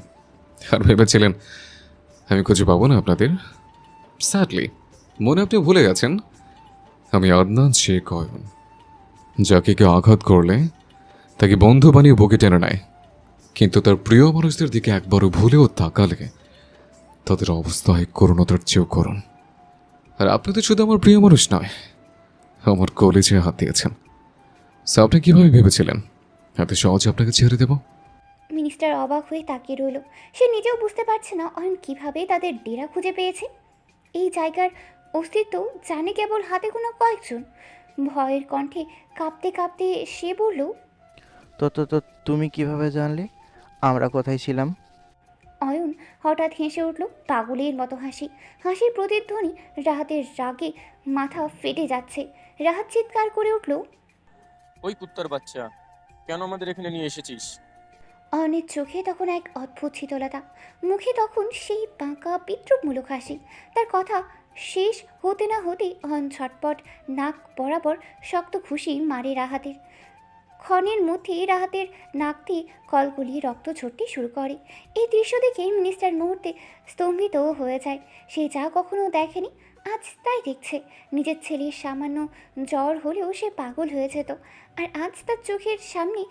Speaker 6: আর ভেবেছিলেন আমি খুঁজে পাবো না আপনাদের। স্যাডলি মনে আপনি ভুলে গেছেন আমি আদনান শেখ অয়ন, যাকে কেউ আঘাত করলে তাকে বন্ধু বানিয়ে বুকে টেনে নেয়, কিন্তু তার প্রিয় মানুষদের দিকে একবারও ভুলেও তাকালে তাদের অবস্থা হয় করুণতার চেয়েও করুণ। আর আপনি তো শুধু আমার প্রিয় মানুষ নয়, আমার কলেজে হাত দিয়েছেন। সো আপনি কীভাবে ভেবেছিলেন এত সহজে আপনাকে ছেড়ে দেব?
Speaker 1: মিনিস্টার অবাক হয়ে তাকিয়ে রইল। সে নিজেও বুঝতে পারছে না অয়ন কিভাবে তাদের ডেরা খুঁজে পেয়েছে। এই জায়গার অস্তিত্ব জানে কেবল হাতে গোনা কয়েকজন। ভয়ের কণ্ঠে কাঁপতে কাঁপতে সে বলল,
Speaker 8: তো তো তো তুমি কিভাবে জানলে আমরা কোথায় ছিলাম?
Speaker 1: অয়ন হঠাৎ হেসে উঠল, পাগলের মতো হাসি। হাসির প্রতিধ্বনি রাহাতের রাগে মাথা ফেটে যাচ্ছে। রাহাত চিৎকার করে উঠল,
Speaker 8: ওই কুত্তার বাচ্চা, কেন আমাদের এখানে নিয়ে এসেছিস?
Speaker 1: অয়নের চোখে তখন এক অদ্ভুত শীতলতা, মুখে তখন সেই বাঁকা বিদ্রুপমূলক হাসি। তার কথা শেষ হতে না হতেই অয়ন ছটপট নাক বরাবর শক্ত ঘুষি মারে রাহাতের। ক্ষণের মধ্যে রাহাতের নাক দিয়ে কলকলি রক্ত ঝরতে শুরু করে। এই দৃশ্য দেখে মিনিস্টার মুহূর্তে স্তম্ভিত হয়ে যায়। সে যা কখনো দেখেনি, আজ তাই দেখছে। নিজের ছেলের সামান্য জ্বর হলেও সে পাগল হয়ে যেত, আর আজ তার চোখের সামনে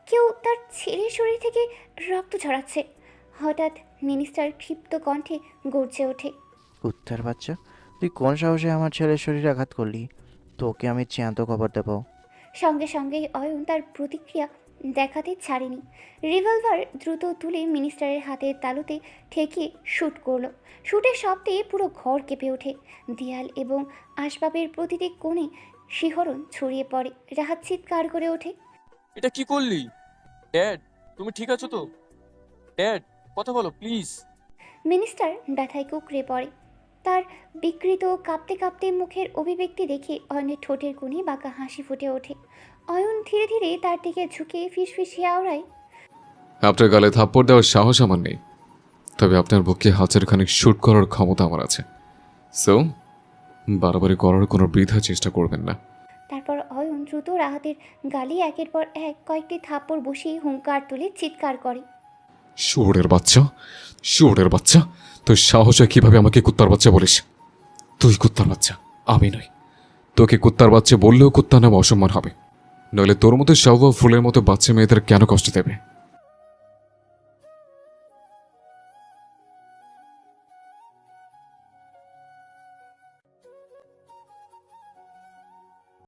Speaker 1: কেউ তার ছেলের শরীর থেকে রক্ত ঝরাচ্ছে। হঠাৎ মিনিস্টার ক্ষিপ্ত কণ্ঠে গর্জে ওঠে,
Speaker 9: কুত্তার বাচ্চা, তুই কোন সাহসে আমার ছেলের শরীরে আঘাত করলি? তোকে আমি চ্যান্ত খবর দেবো।
Speaker 1: সঙ্গে সঙ্গেই অয়ন তার প্রতিক্রিয়া দেখাতে ছাড়েনি। রিভলভার দ্রুত তুলে মিনিস্টারের হাতের তালুতে ঠেকিয়ে শ্যুট করলো। শ্যুটের শব্দে পুরো ঘর কেঁপে ওঠে। দেয়াল এবং আসবাবের প্রতিটি কোণে শিহরণ ছড়িয়ে পড়ে। রাহাত চিৎকার করে ওঠে,
Speaker 8: এটা কি করলি? ড্যাড, তুমি ঠিক আছো তো? ড্যাড, কথা বলো প্লিজ।
Speaker 1: মিনিস্টার ব্যথায় কুঁকড়ে পড়ে। তার বিকৃত কাঁপতে কাঁপতে মুখের অভিব্যক্তি দেখে অয়নের ঠোঁটের কোণে বাঁকা হাসি ফুটে ওঠে। অয়ন ধীরে ধীরে তার দিকে ঝুঁকে ফিসফিসিয়ে আওড়ায়,
Speaker 6: আপনার গালে থাপ্পড় দেওয়ার সাহস আমার নেই, তবে আপনার বুকে হাজার খানিক শ্যুট করার ক্ষমতা আমার আছে। সো বাড়াবাড়ি করার কোনো বৃথা চেষ্টা করবেন না।
Speaker 1: তারপর অয়ন দ্রুত রাহাতের গালে একের পর এক কয়েকটি থাপ্পড় বসিয়ে হুঙ্কার তুলে চিৎকার করে,
Speaker 6: শুয়োরের বাচ্চা, শুয়োরের বাচ্চা, তুই সাহসে কিভাবে আমাকে কুত্তার বাচ্চা বলিস? তুই কুত্তার বাচ্চা, আমি নই। তোকে কুত্তার বাচ্চা বললেও কুত্তার নাম অসম্মান হবে, নইলে তোর মতো সব ফুলের মতো বাচ্চা মেয়েদের কেন কষ্ট দেবে?